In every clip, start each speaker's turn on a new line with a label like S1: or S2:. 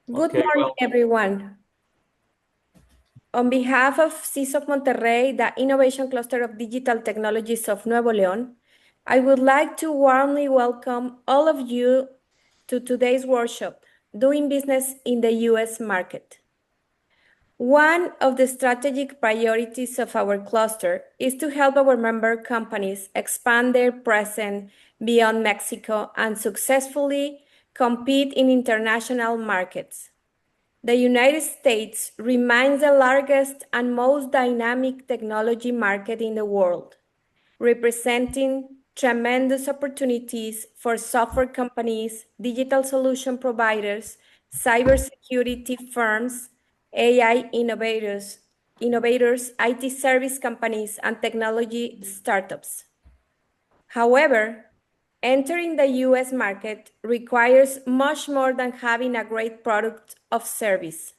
S1: Good morning, everyone. On behalf of CSOF Monterrey, the Innovation Cluster of Digital Technologies of Nuevo León, I would like to warmly welcome all of you to today's workshop, Doing Business in the U.S. Market. One of the strategic priorities of our cluster is to help our member companies expand their presence beyond Mexico and successfully compete in international markets. The United States remains the largest and most dynamic technology market in the world, representing tremendous opportunities for software companies, digital solution providers, cybersecurity firms, AI innovators, IT service companies, and technology startups. However, entering the US market requires much more than having a great product or service.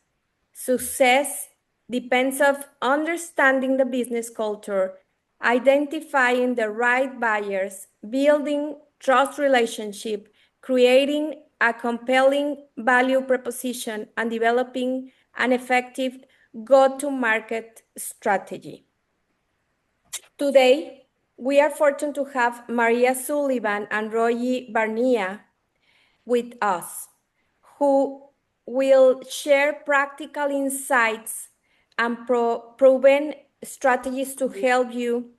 S1: Success depends on understanding the business culture, identifying the right buyers, building trust relationship, creating a compelling value proposition, and developing an effective go-to-market strategy. Today, we are fortunate to have María Sullivan and Royi Barnea with us, who will share practical insights and proven strategies to help you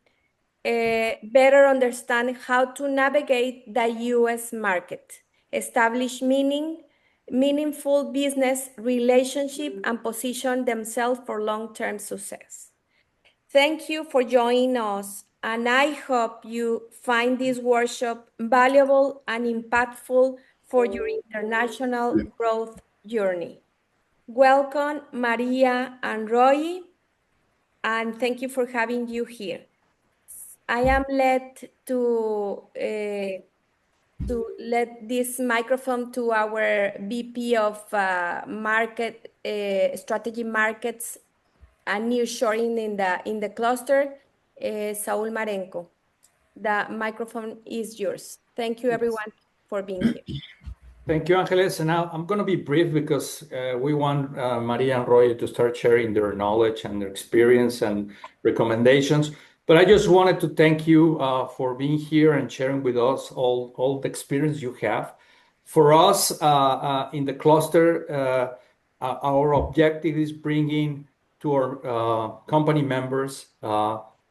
S1: better understand how to navigate the US market, establish meaningful business relationship, and position themselves for long-term success. Thank you for joining us, and I hope you find this workshop valuable and impactful for your international growth journey. Welcome, Maria and Roy, and thank you for having you here. I am led to let this microphone to our VP of Market Strategy Markets and Nearshoring in the cluster, Saul Marenco. The microphone is yours. Thank you, everyone, for being here.
S2: Thank you, Angeles. And now I'm going to be brief because we want Maria and Roy to start sharing their knowledge and their experience and recommendations. But I just wanted to thank you for being here and sharing with us all the experience you have. For us in the cluster, our objective is bringing to our company members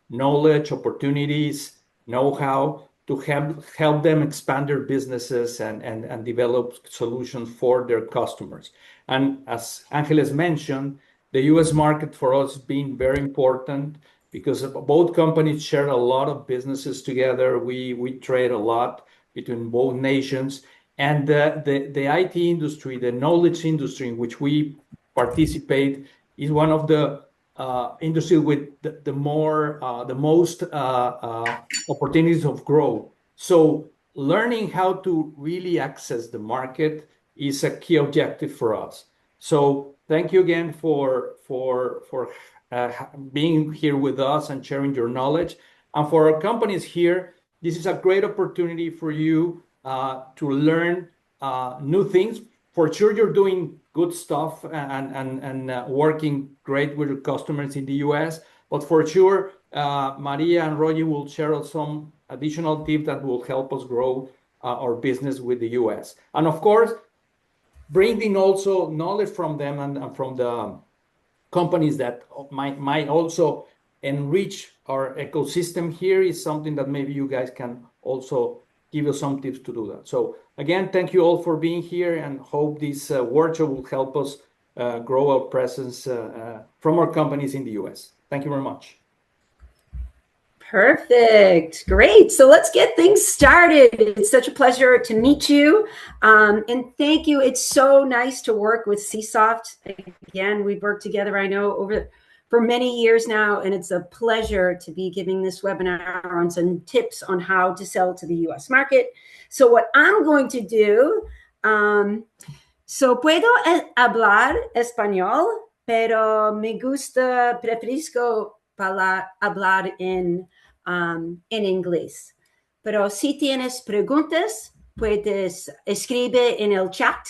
S2: knowledge, opportunities, know-how to help them expand their businesses and develop solutions for their customers. And as Angeles mentioned, the US market for us has been very important because both companies share a lot of businesses together. We trade a lot between both nations. And the IT industry, the knowledge industry in which we participate, is one of the industry with the most opportunities of growth. So learning how to really access the market is a key objective for us. So thank you again for being here with us and sharing your knowledge. And for our companies here, this is a great opportunity for you to learn new things. For sure, you're doing good stuff and working great with your customers in the US. But for sure, Maria and Royi will share some additional tips that will help us grow our business with the US. And of course, bringing also knowledge from them and from the companies that might also enrich our ecosystem here is something that maybe you guys can also give us some tips to do that. So again, thank you all for being here and hope this workshop will help us grow our presence from our companies in the US. Thank you very much.
S3: Perfect. Great. So let's get things started. It's such a pleasure to meet you. And thank you. It's so nice to work with Csoft. Again, we've worked together, I know, for many years now, and it's a pleasure to be giving this webinar on some tips on how to sell to the US market. So what I'm going to do, so puedo hablar español, pero me gusta, prefiero hablar en inglés. Pero si tienes preguntas, puedes escribir en el chat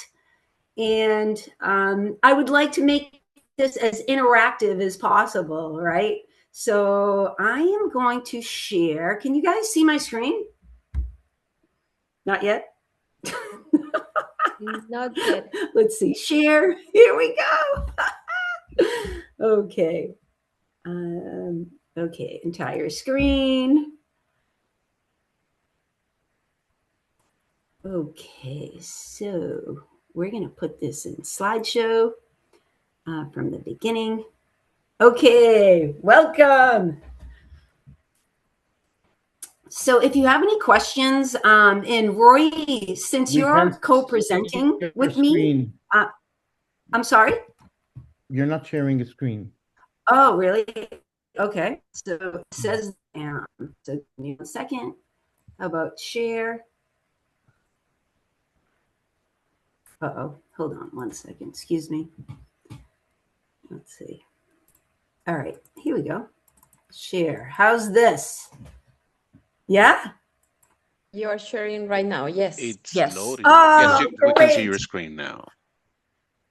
S3: And I would like to make this as interactive as possible, right? So I am going to share. Can you guys see my screen? Not yet?
S1: Not yet.
S3: Let's see. Share. Here we go. Okay. Okay. Entire screen. Okay. So we're going to put this in slideshow from the beginning. Okay. Welcome. So if you have any questions, and Royi, since you're co-presenting with me, I'm sorry?
S4: You're not sharing a screen.
S3: Oh, really? Okay. So it says, so give me 1 second. How about share? Uh-oh. Hold on 1 second. Excuse me. Let's see. All right. Here we go. Share. How's this? Yeah?
S1: You're sharing right now. Yes.
S5: It's
S3: Yes.
S5: loading.
S3: Oh,
S5: Yes, we can see
S3: great.
S5: your screen now.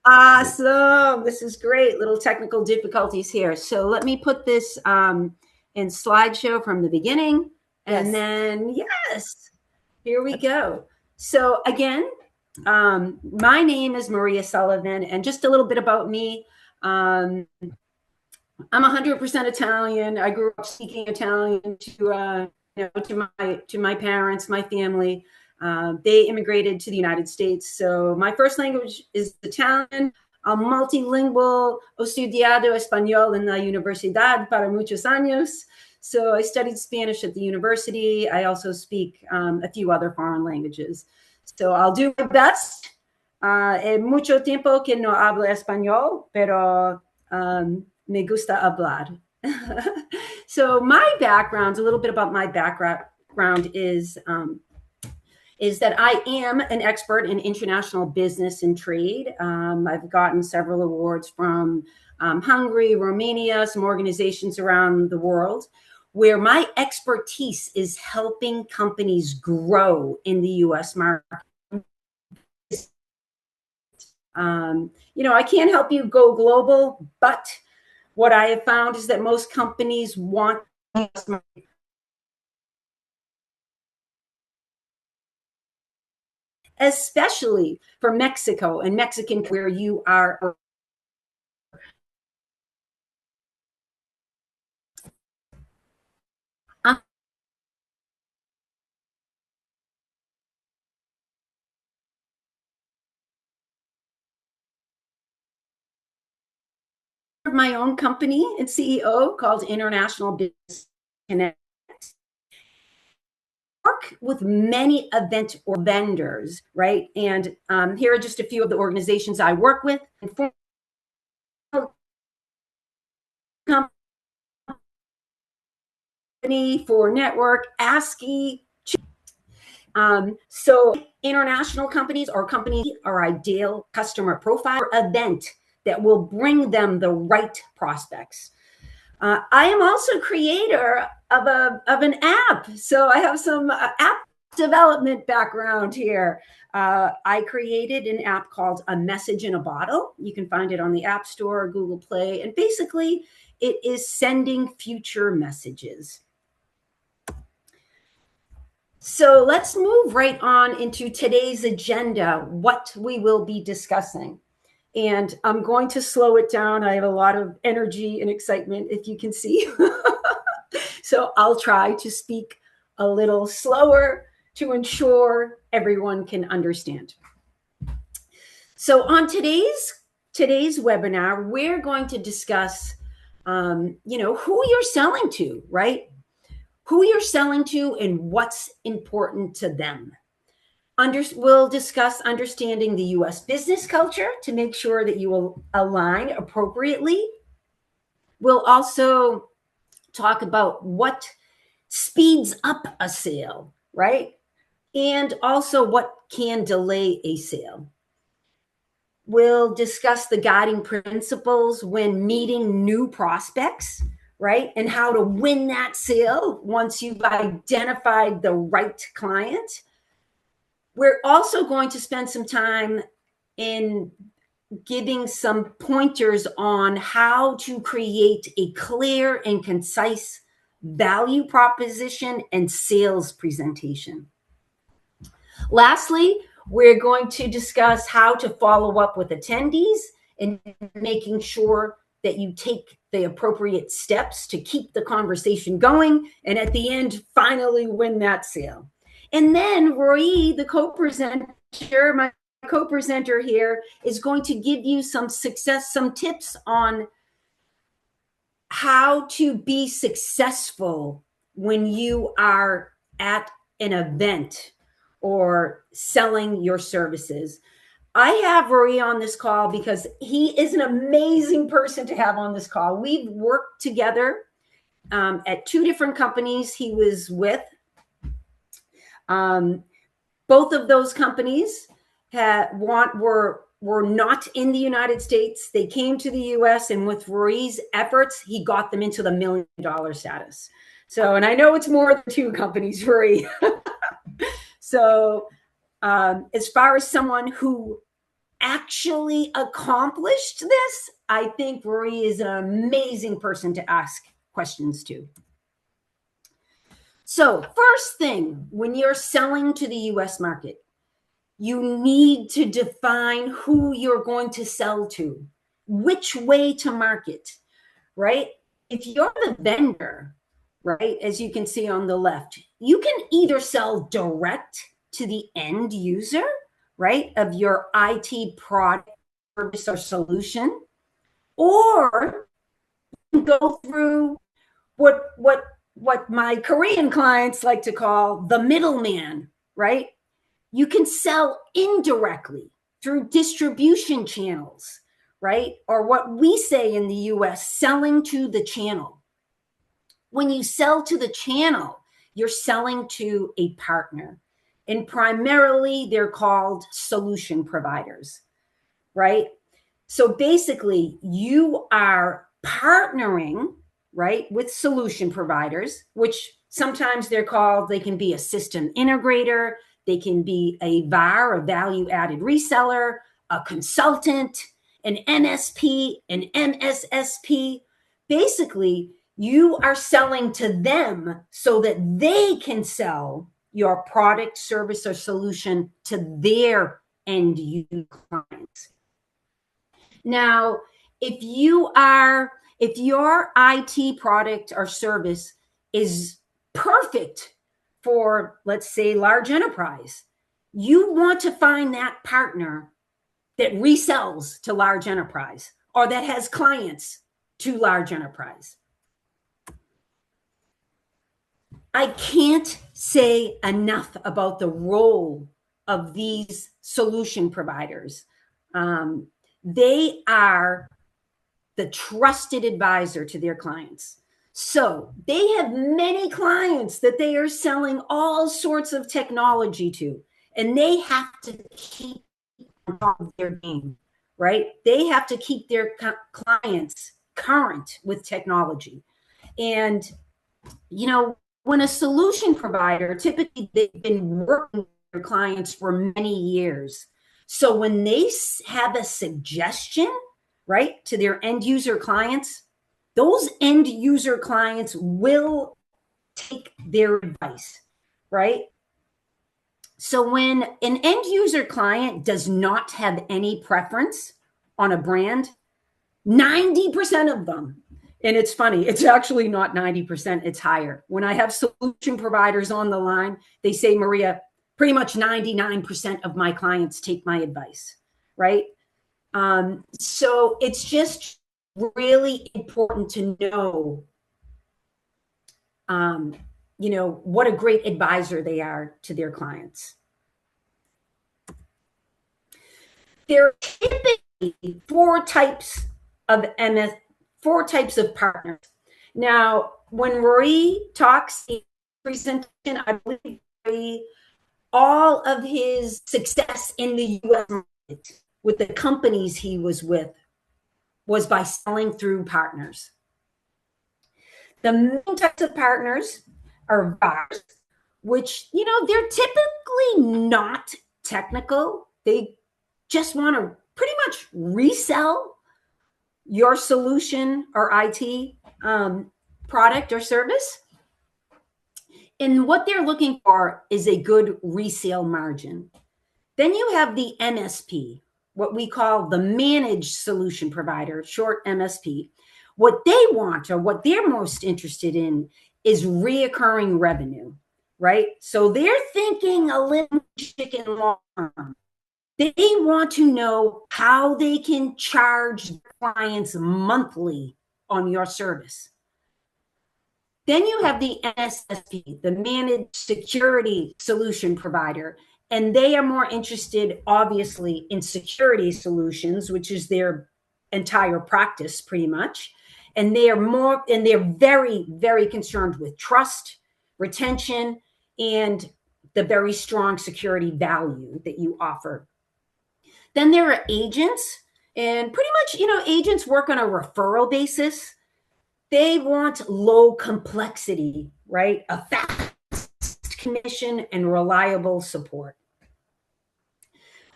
S3: Awesome. This is great. Little technical difficulties here. So let me put this in slideshow from the beginning. And then, yes, here we go. So again, my name is Maria Sullivan. And just a little bit about me. I'm 100% Italian. I grew up speaking Italian to my parents, my family. They immigrated to the United States. So my first language is Italian. I'm multilingual. He estudiado español en la universidad para muchos años. So I studied Spanish at the university. I also speak a few other foreign languages. So I'll do my best. Mucho tiempo que no hablo español, pero me gusta hablar. So my background, a little bit about my background is that I am an expert in international business and trade. I've gotten several awards from Hungary, Romania, some organizations around the world, where my expertise is helping companies grow in the U.S. market. I can't help you go global, but what I have found is that most companies want especially for Mexico and Mexican, where you are. My own company and CEO called International Business Connect. Work with many event or vendors, right? And here are just a few of the organizations I work with. Company for network, ASCII. So international companies or companies are ideal customer profile or event that will bring them the right prospects. I am also creator of an app. So I have some app development background here. I created an app called A Message in a Bottle. You can find it on the App Store or Google Play. And basically, it is sending future messages. So let's move right on into today's agenda, what we will be discussing. And I'm going to slow it down. I have a lot of energy and excitement, if you can see. So I'll try to speak a little slower to ensure everyone can understand. So on today's webinar, we're going to discuss, who you're selling to, right? Who you're selling to and what's important to them. We'll discuss understanding the U.S. business culture to make sure that you will align appropriately. We'll also talk about what speeds up a sale, right? And also what can delay a sale. We'll discuss the guiding principles when meeting new prospects, right? And how to win that sale once you've identified the right client. We're also going to spend some time in giving some pointers on how to create a clear and concise value proposition and sales presentation. Lastly, we're going to discuss how to follow up with attendees and making sure that you take the appropriate steps to keep the conversation going, and at the end, finally win that sale. And then Royi, the co-presenter, my co-presenter here, is going to give you some tips on how to be successful when you are at an event or selling your services. I have Royi on this call because he is an amazing person to have on this call. We've worked together at 2 different companies he was with. Both of those companies were not in the United States. They came to the US, and with Royi's efforts, he got them into the $1 million status. So, and I know it's more than 2 companies, Royi. So, as far as someone who actually accomplished this, I think Royi is an amazing person to ask questions to. So first thing, when you're selling to the US market, you need to define who you're going to sell to, which way to market, right? If you're the vendor, right, as you can see on the left, you can either sell direct to the end user, right, of your IT product, service, or solution, or go through what my Korean clients like to call the middleman, right? You can sell indirectly through distribution channels, right? Or what we say in the US, selling to the channel. When you sell to the channel, you're selling to a partner. And primarily, they're called solution providers, right? So basically, you are partnering, right, with solution providers, which sometimes they can be a system integrator, they can be a VAR, a value-added reseller, a consultant, an MSP, an MSSP. Basically, you are selling to them so that they can sell your product, service, or solution to their end user clients. Now, if your IT product or service is perfect for, let's say, large enterprise, you want to find that partner that resells to large enterprise or that has clients to large enterprise. I can't say enough about the role of these solution providers. They are the trusted advisor to their clients. So they have many clients that they are selling all sorts of technology to, and they have to keep on top of their game, right? They have to keep their clients current with technology. And, you know, when a solution provider, typically they've been working with their clients for many years. So when they have a suggestion, right, to their end user clients, those end user clients will take their advice, right? So when an end user client does not have any preference on a brand, 90% of them, and it's funny, it's actually not 90%, it's higher. When I have solution providers on the line, they say, Maria, pretty much 99% of my clients take my advice, right? So it's just really important to know, you know, what a great advisor they are to their clients. There are typically 4 types of partners. Now, when Royi talks in presentation, I believe all of his success in the US market with the companies he was with was by selling through partners. The main types of partners are VARs, which, you know, they're typically not technical. They just want to pretty much resell your solution or IT product or service. And what they're looking for is a good resale margin. Then you have the MSP, what we call the managed solution provider, short MSP. What they want, or what they're most interested in, is reoccurring revenue, right? So they're thinking a little chicken long term. They want to know how they can charge clients monthly on your service. Then you have the MSSP, the managed security solution provider, and they are more interested, obviously, in security solutions, which is their entire practice pretty much. And they're very, very concerned with trust, retention, and the very strong security value that you offer. Then there are agents, and pretty much, agents work on a referral basis. They want low complexity, right? A fast commission and reliable support.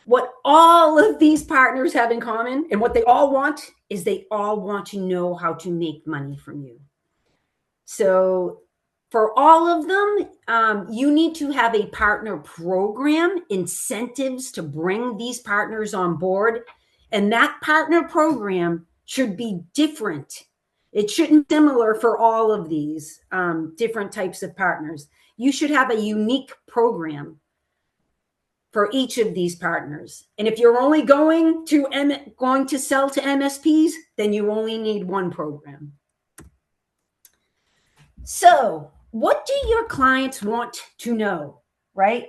S3: What all of these partners have in common, and what they all want, is they all want to know how to make money from you. So for all of them, you need to have a partner program, incentives to bring these partners on board. And that partner program should be different. It shouldn't be similar for all of these different types of partners. You should have a unique program for each of these partners. And if you're only going to sell to MSPs, then you only need one program. So what do your clients want to know, right?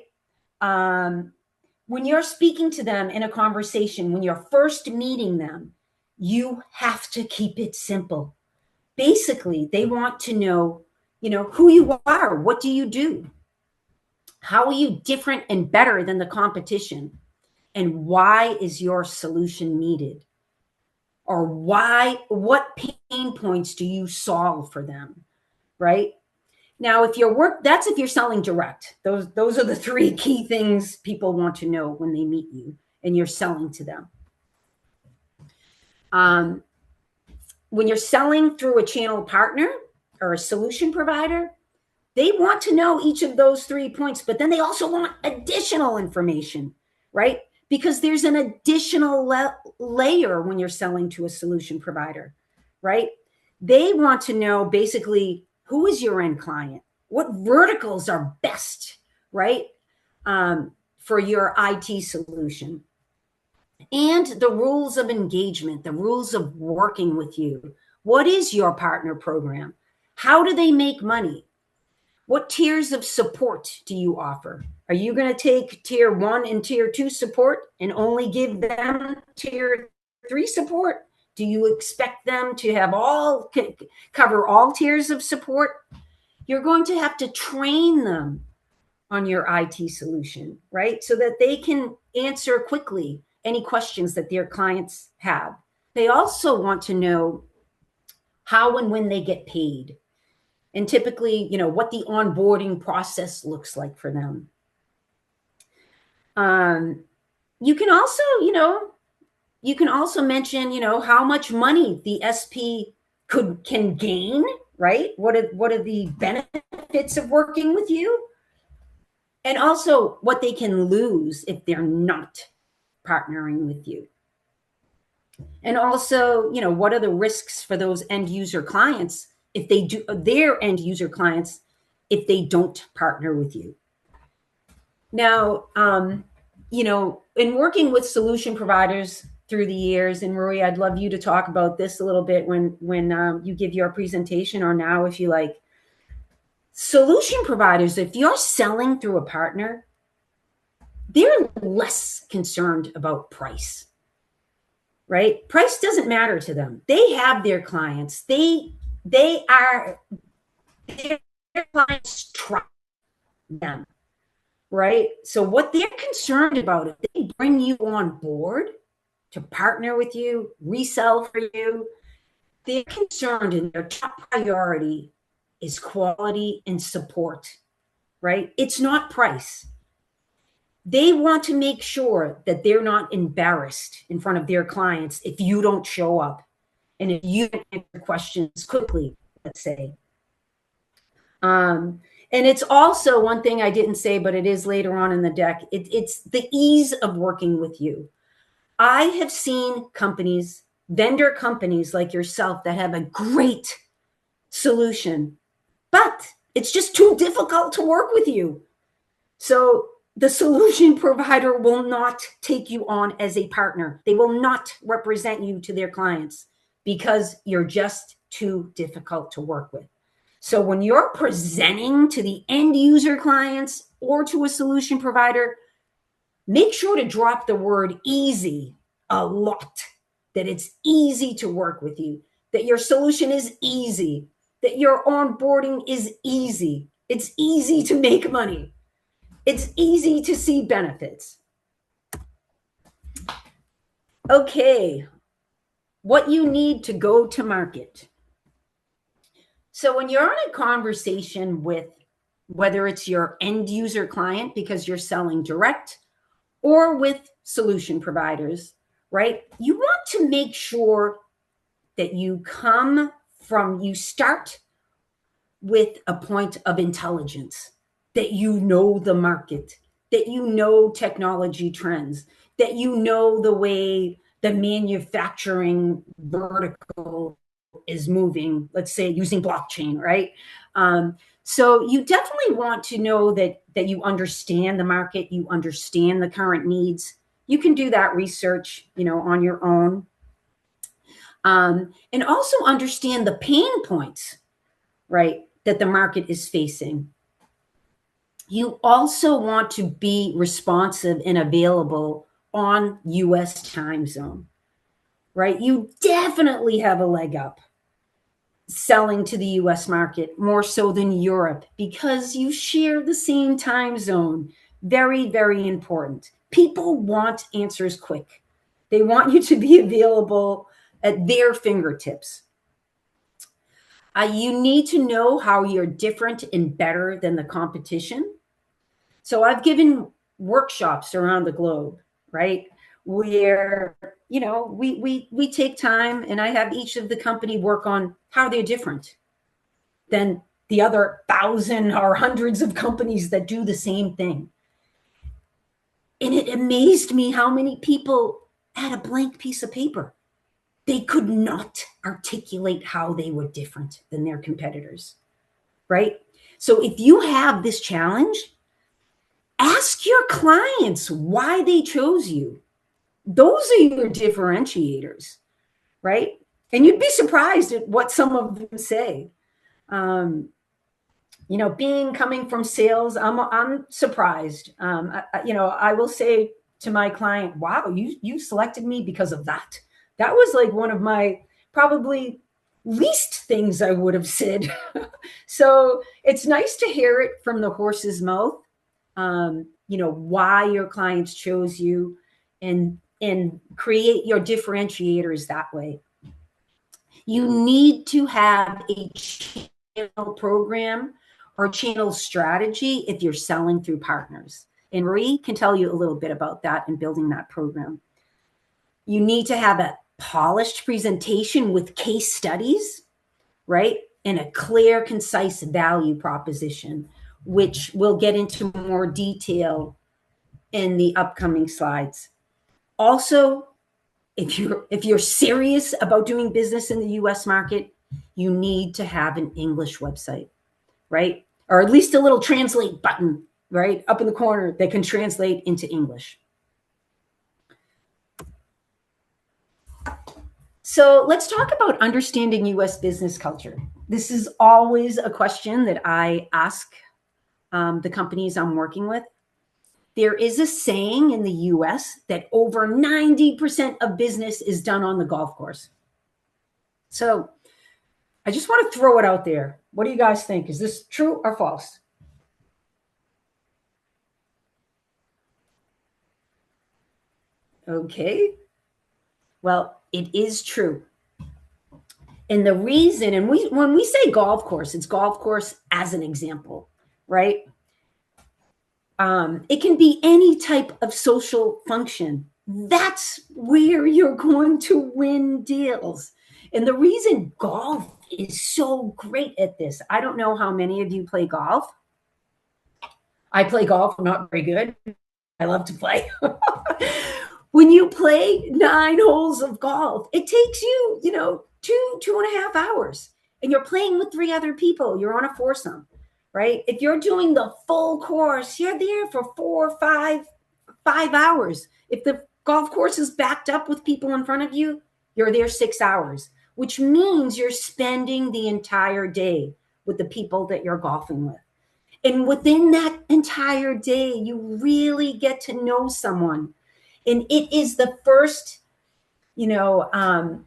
S3: When you're speaking to them in a conversation, when you're first meeting them, you have to keep it simple. Basically, they want to know, who you are. What do you do? How are you different and better than the competition? And why is your solution needed? Or what pain points do you solve for them? Right? Now, if you're selling direct. Those are the three key things people want to know when they meet you and you're selling to them. When you're selling through a channel partner or a solution provider, they want to know each of those 3 points, but then they also want additional information, right? Because there's an additional layer when you're selling to a solution provider, right? They want to know basically, who is your end client? What verticals are best, right? For your IT solution. And the rules of engagement, the rules of working with you. What is your partner program? How do they make money? What tiers of support do you offer? Are you going to take tier 1 and tier 2 support and only give them tier 3 support? Do you expect them to have cover all tiers of support? You're going to have to train them on your IT solution, right? So that they can answer quickly any questions that their clients have. They also want to know how and when they get paid. And typically, what the onboarding process looks like for them. You can also mention, how much money the SP can gain, right? What are the benefits of working with you? And also what they can lose if they're not partnering with you. And also, what are the risks for those end user clients if they do their end user clients, if they don't partner with you. Now, in working with solution providers through the years, and Royi, I'd love you to talk about this a little bit when you give your presentation, or now if you like. Solution providers, if you're selling through a partner, they're less concerned about price, right? Price doesn't matter to them. They have their clients. Their clients trust them, right? So what they're concerned about, if they bring you on board to partner with you, resell for you, they're concerned, and their top priority is quality and support, right? It's not price. They want to make sure that they're not embarrassed in front of their clients if you don't show up and if you don't answer questions quickly, let's say. And it's also one thing I didn't say, but it is later on in the deck. It's the ease of working with you. I have seen companies, vendor companies like yourself, that have a great solution, but it's just too difficult to work with you. So the solution provider will not take you on as a partner. They will not represent you to their clients because you're just too difficult to work with. So when you're presenting to the end user clients or to a solution provider, make sure to drop the word easy a lot, that it's easy to work with you, that your solution is easy, that your onboarding is easy. It's easy to make money. It's easy to see benefits. Okay, what you need to go to market. So when you're in a conversation with, whether it's your end user client because you're selling direct, or with solution providers, right? You want to make sure that you start with a point of intelligence, that you know the market, that you know technology trends, that you know the way the manufacturing vertical is moving, let's say using blockchain, right? So you definitely want to know that you understand the market, you understand the current needs. You can do that research, on your own. And also understand the pain points, right, that the market is facing. You also want to be responsive and available on US time zone, right? You definitely have a leg up selling to the US market more so than Europe because you share the same time zone. Very, very important. People want answers quick. They want you to be available at their fingertips. You need to know how you're different and better than the competition. So I've given workshops around the globe, right? Where, we take time and I have each of the company work on how they're different than the other 1,000 or hundreds of companies that do the same thing. And it amazed me how many people had a blank piece of paper. They could not articulate how they were different than their competitors, right? So if you have this challenge, ask your clients why they chose you. Those are your differentiators, right? And you'd be surprised at what some of them say. Coming from sales, I'm surprised. I will say to my client, wow, you selected me because of that. That was like one of my probably least things I would have said. So it's nice to hear it from the horse's mouth, why your clients chose you and create your differentiators that way. You need to have a channel program or channel strategy if you're selling through partners. And Royi can tell you a little bit about that and building that program. You need to have a polished presentation with case studies, right? And a clear, concise value proposition, which we'll get into more detail in the upcoming slides. Also, if you're serious about doing business in the US market, you need to have an English website, right? Or at least a little translate button, right, up in the corner that can translate into English. So let's talk about understanding US business culture. This is always a question that I ask the companies I'm working with. There is a saying in the US that over 90% of business is done on the golf course. So I just want to throw it out there. What do you guys think? Is this true or false? Okay. Well, it is true. And the reason, and when we say golf course, it's golf course as an example, right? It can be any type of social function. That's where you're going to win deals. And the reason golf is so great at this, I don't know how many of you play golf. I play golf, I'm not very good. I love to play. When you play 9 holes of golf, it takes you, 2.5 hours. And you're playing with 3 other people. You're on a foursome, right? If you're doing the full course, you're there for 4 or 5 hours. If the golf course is backed up with people in front of you, you're there 6 hours, which means you're spending the entire day with the people that you're golfing with. And within that entire day, you really get to know someone. And it is the first, the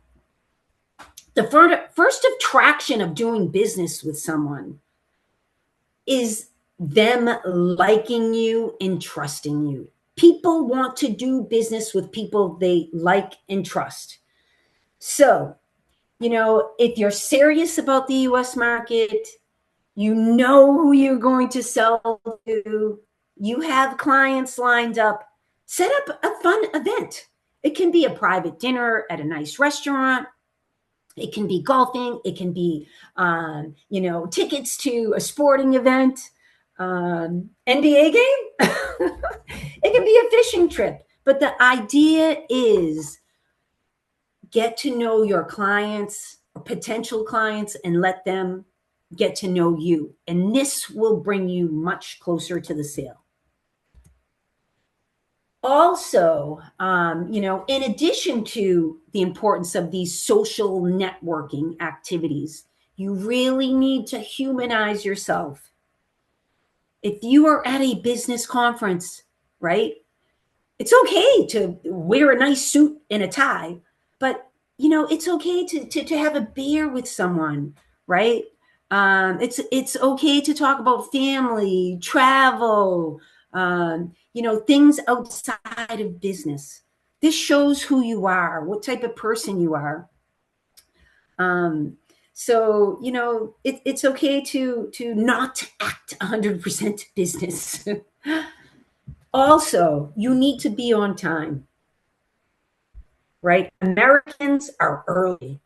S3: first attraction of doing business with someone is them liking you and trusting you. People want to do business with people they like and trust. So, if you're serious about the US market, you know who you're going to sell to, you have clients lined up, set up a fun event. It can be a private dinner at a nice restaurant. It can be golfing. It can be, tickets to a sporting event, NBA game. It can be a fishing trip. But the idea is get to know your clients or potential clients and let them get to know you. And this will bring you much closer to the sale. Also, in addition to the importance of these social networking activities, you really need to humanize yourself. If you are at a business conference, right, it's okay to wear a nice suit and a tie, but, it's okay to have a beer with someone, right? It's okay to talk about family, travel, things outside of business. This shows who you are, what type of person you are. It's okay to not act 100% business. Also, you need to be on time, right? Americans are early.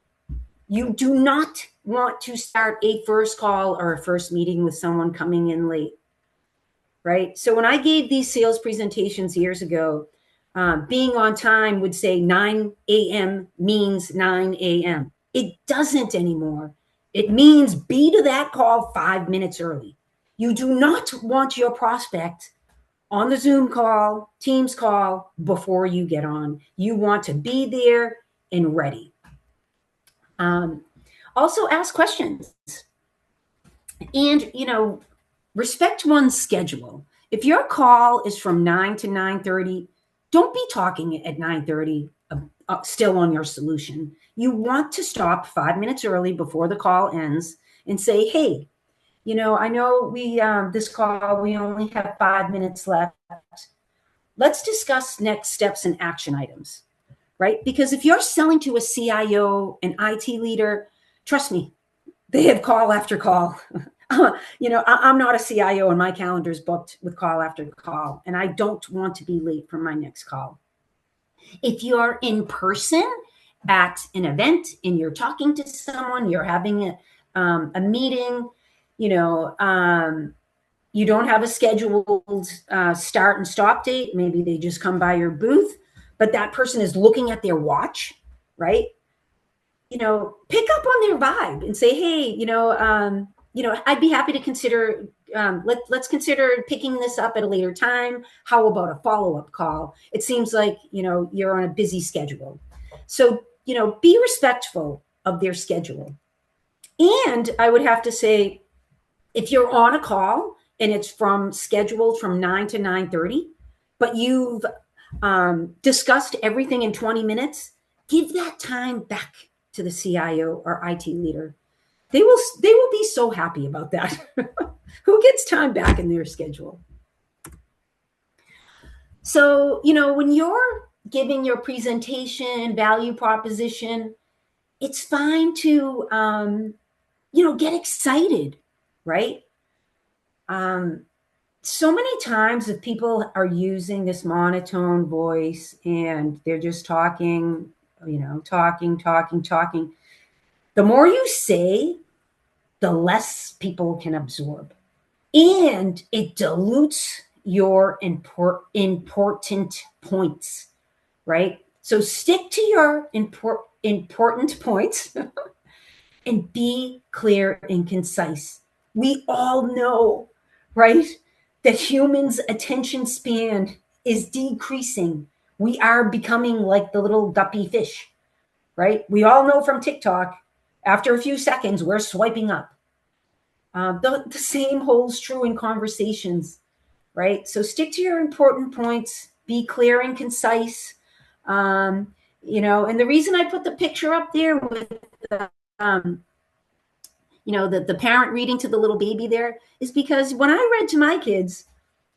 S3: You do not want to start a first call or a first meeting with someone coming in late, right? So when I gave these sales presentations years ago, being on time would say 9 a.m. means 9 a.m. It doesn't anymore. It means be to that call 5 minutes early. You do not want your prospect on the Zoom call, Teams call before you get on. You want to be there and ready. Also ask questions and, respect one's schedule. If your call is from 9 to 9:30, don't be talking at 9:30 still on your solution. You want to stop 5 minutes early before the call ends and say, hey, I know this call, we only have 5 minutes left. Let's discuss next steps and action items, right? Because if you're selling to a CIO, an IT leader, trust me, they have call after call. I'm not a CIO and my calendar's booked with call after call, and I don't want to be late for my next call. If you're in person at an event and you're talking to someone, you're having a meeting, you don't have a scheduled start and stop date. Maybe they just come by your booth, but that person is looking at their watch, right? Pick up on their vibe and say, hey, I'd be happy to consider, let's consider picking this up at a later time. How about a follow-up call? It seems like, you're on a busy schedule. So, be respectful of their schedule. And I would have to say, if you're on a call and it's scheduled from 9 to 9:30, but you've discussed everything in 20 minutes, give that time back to the CIO or IT leader. They will be so happy about that. Who gets time back in their schedule? So, when you're giving your presentation, value proposition, it's fine to, get excited, right? so many times if people are using this monotone voice and they're just talking, talking, the more you say, the less people can absorb. And it dilutes your important points, right? So stick to your important points and be clear and concise. We all know, right, that humans' attention span is decreasing. We are becoming like the little guppy fish, right? We all know from TikTok, after a few seconds, we're swiping up. The same holds true in conversations, right? So stick to your important points, be clear and concise. And the reason I put the picture up there with the parent reading to the little baby there is because when I read to my kids,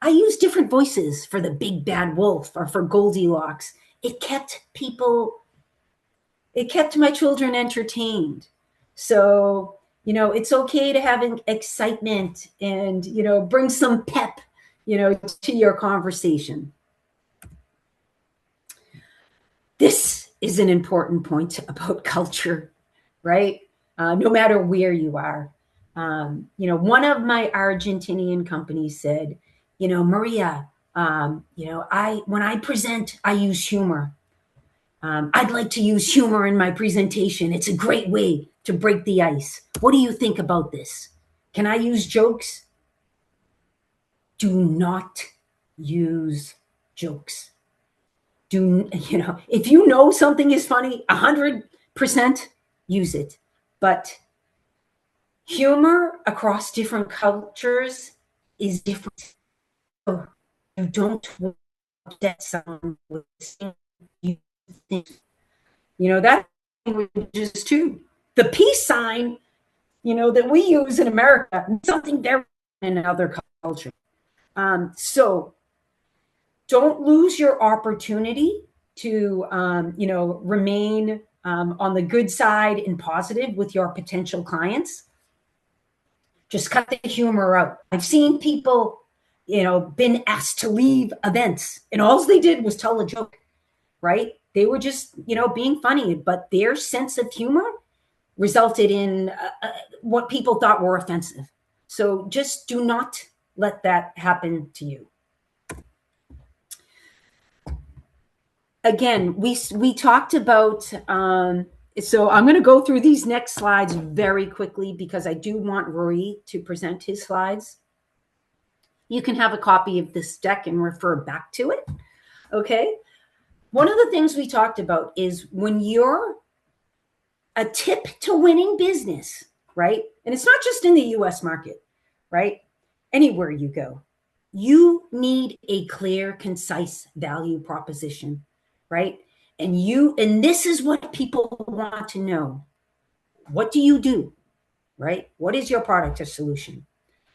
S3: I used different voices for the big bad wolf or for Goldilocks. It kept my children entertained. So, it's okay to have an excitement and, bring some pep, to your conversation. This is an important point about culture, right? No matter where you are. One of my Argentinian companies said, Maria, when I present, I use humor. I'd like to use humor in my presentation. It's a great way to break the ice. What do you think about this? Can I use jokes? Do not use jokes. If you know something is funny, 100% use it. But humor across different cultures is different. So you don't want that sound with you think. That language is too. The peace sign, that we use in America, something very in another culture. So don't lose your opportunity to, remain on the good side and positive with your potential clients. Just cut the humor out. I've seen people, been asked to leave events and all they did was tell a joke, right? They were just, being funny, but their sense of humor resulted in what people thought were offensive. So just do not let that happen to you. Again, we talked about, so I'm going to go through these next slides very quickly because I do want Royi to present his slides. You can have a copy of this deck and refer back to it. Okay. One of the things we talked about is when you're a tip to winning business, right? And it's not just in the US market, right? Anywhere you go, you need a clear, concise value proposition, right? And this is what people want to know. What do you do, right? What is your product or solution?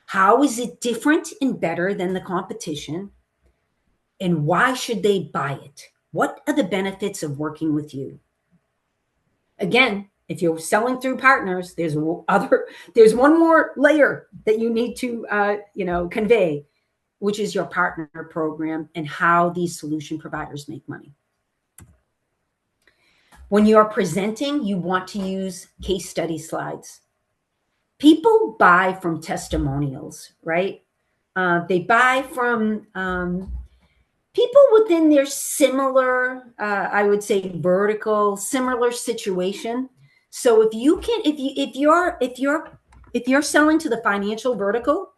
S3: How is it different and better than the competition? And why should they buy it? What are the benefits of working with you? Again, if you're selling through partners, there's one more layer that you need to, convey, which is your partner program and how these solution providers make money. When you're presenting, you want to use case study slides. People buy from testimonials, right? They buy from people within their similar, I would say, vertical, similar situation. So if you're selling to the financial vertical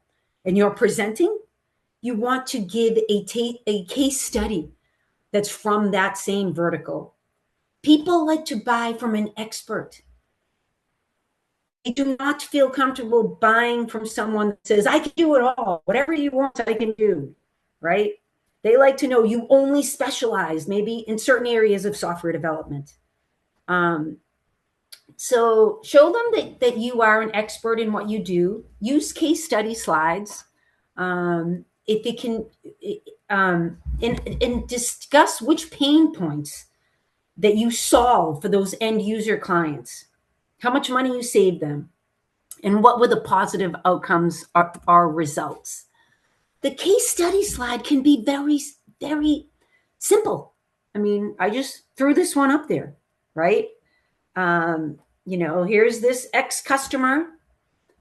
S3: and you're presenting, you want to give a case study that's from that same vertical. People like to buy from an expert. They do not feel comfortable buying from someone that says, I can do it all. Whatever you want, I can do, right? They like to know you only specialize maybe in certain areas of software development. So show them that you are an expert in what you do. Use case study slides. If it can, and discuss which pain points that you solve for those end user clients, how much money you saved them, and what were the positive outcomes or results. the case study slide can be very, very simple. I mean, I just threw this one up there, right? Here's this X customer,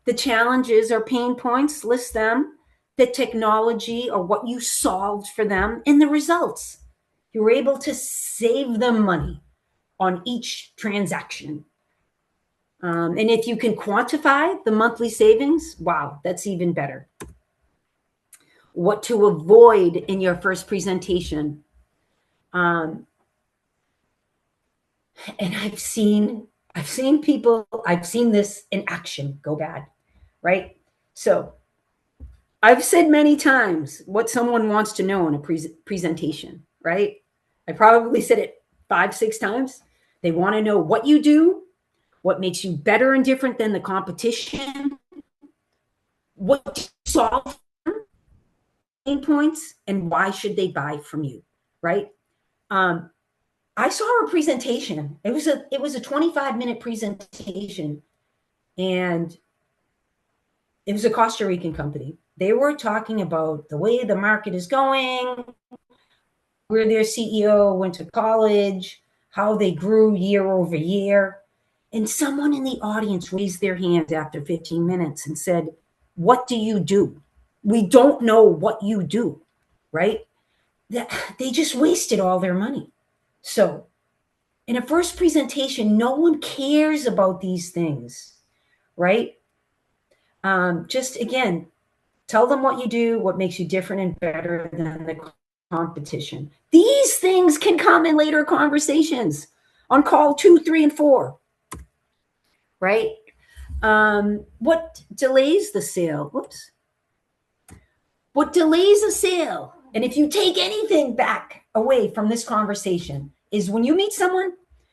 S3: the challenges or pain points, list them, the technology or what you solved for them, and the results. You were able to save them money on each transaction. And if you can quantify the monthly savings, wow, that's even better. What to avoid in your first presentation. And I've seen people, I've seen this in action go bad, right? So I've said many times what someone wants to know in a presentation, right? I probably said it 5-6 times. They want to know what you do, what makes you better and different than the competition, what you solve pain points, and why should they buy from you, right? I saw a presentation. It was a 25-minute presentation, and it was a Costa Rican company. They were talking about the way the market is going, where their CEO went to college, how they grew year over year. And someone in the audience raised their hand after 15 minutes and said, "What do you do? We don't know what you do," right? They just wasted all their money. So in a first presentation, no one cares about these things, right? Just again, tell them what you do, what makes you different and better than the competition. These things can come in later conversations on call 2, 3, and 4, right? What delays the sale? Whoops. What delays a sale? And if you take anything back away from this conversation is when you meet someone,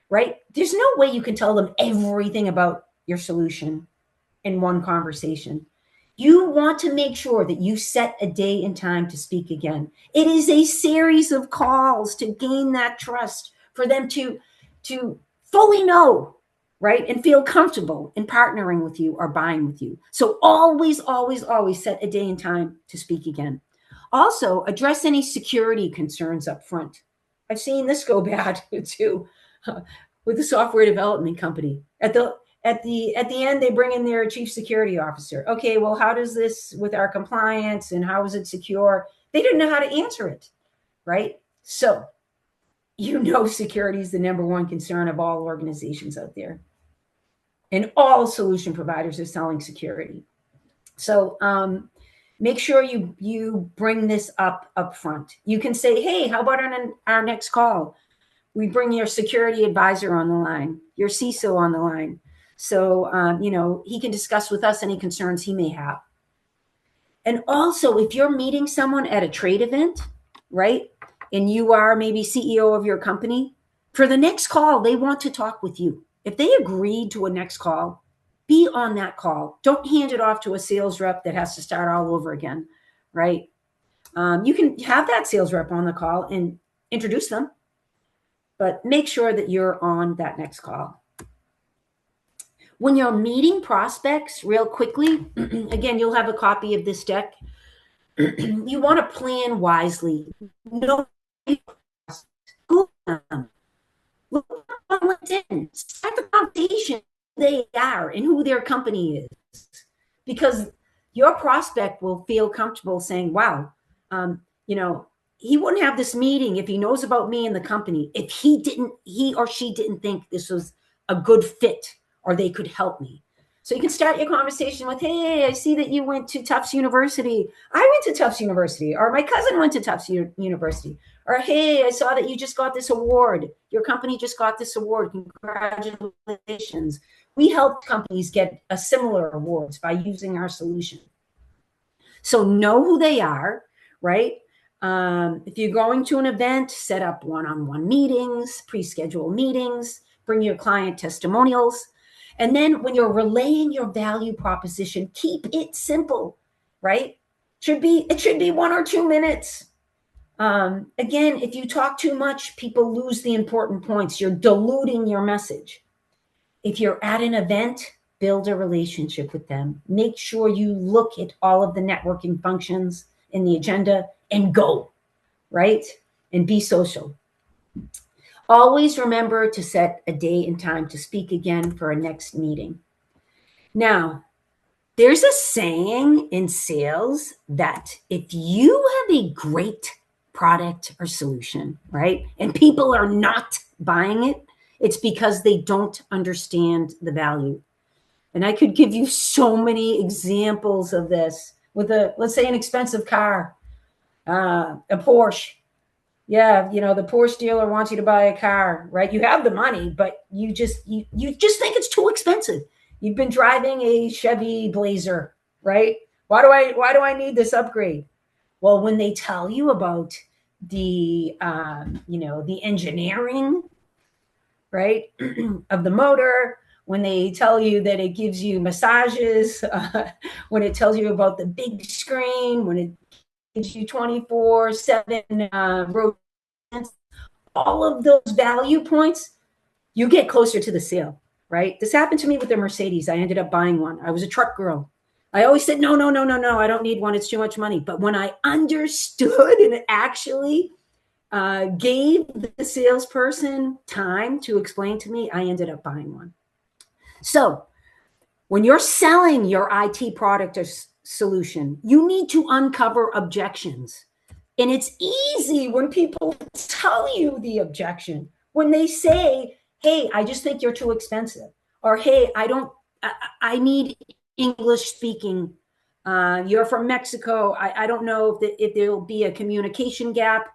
S3: right? There's no way you can tell them everything about your solution in one conversation. You want to make sure that you set a day and time to speak again. It is a series of calls to gain that trust for them to fully know, right? And feel comfortable in partnering with you or buying with you. So always, always, always set a day and time to speak again. Also, address any security concerns up front. I've seen this go bad too with the software development company. At the end, they bring in their chief security officer. Okay, well, how does this with our compliance and how is it secure? They didn't know how to answer it, right? So, security is the number one concern of all organizations out there. And all solution providers are selling security. So make sure you bring this up front. You can say, hey, how about on our next call? We bring your security advisor on the line, your CISO on the line. So, he can discuss with us any concerns he may have. And also, if you're meeting someone at a trade event, right, and you are maybe CEO of your company, for the next call, they want to talk with you. If they agreed to a next call, be on that call. Don't hand it off to a sales rep that has to start all over again, right? You can have that sales rep on the call and introduce them, but make sure that you're on that next call. When you're meeting prospects real quickly, again, you'll have a copy of this deck. You want to plan wisely. Know Google them. Look on LinkedIn. Start the conversation who they are and who their company is. Because your prospect will feel comfortable saying, wow, he wouldn't have this meeting if he knows about me and the company, if he or she didn't think this was a good fit or they could help me. So you can start your conversation with, hey, I see that you went to Tufts University. I went to Tufts University, or my cousin went to Tufts University. Or, hey, I saw that you just got this award. Your company just got this award. Congratulations. We help companies get a similar awards by using our solution. So know who they are, right? If you're going to an event, set up one-on-one meetings, pre-schedule meetings, bring your client testimonials. And then when you're relaying your value proposition, keep it simple, right? It should be 1 or 2 minutes. Again, if you talk too much, people lose the important points. You're diluting your message. If you're at an event, build a relationship with them. Make sure you look at all of the networking functions in the agenda and go, right? And be social. Always remember to set a day and time to speak again for a next meeting. Now, there's a saying in sales that if you have a great product or solution, right, and people are not buying it, it's because they don't understand the value. And I could give you so many examples of this with let's say an expensive car, a Porsche. Yeah, the Porsche dealer wants you to buy a car, right? You have the money, but you just think it's too expensive. You've been driving a Chevy Blazer, right? Why do I need this upgrade? Well, when they tell you about the the engineering, right, of the motor, when they tell you that it gives you massages, when it tells you about the big screen, when it gives you 24/7 rotations, all of those value points, you get closer to the sale, right? This happened to me with the Mercedes. I ended up buying one. I was a truck girl. I always said, no, I don't need one. It's too much money. But when I understood and actually gave the salesperson time to explain to me, I ended up buying one. So when you're selling your IT product or solution, you need to uncover objections. And it's easy when people tell you the objection. When they say, hey, I just think you're too expensive. Or, hey, I need English speaking. You're from Mexico. I don't know if there'll be a communication gap.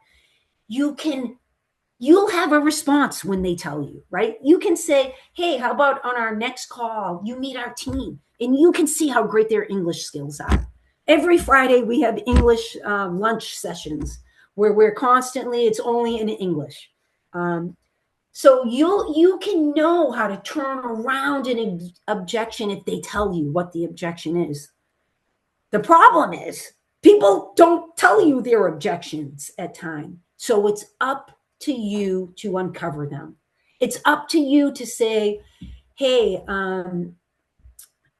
S3: You'll have a response when they tell you, right? You can say, hey, how about on our next call, you meet our team and you can see how great their English skills are. Every Friday, we have English lunch sessions where it's only in English. So you can know how to turn around an objection if they tell you what the objection is. The problem is people don't tell you their objections at times. So it's up to you to uncover them. It's up to you to say, hey, how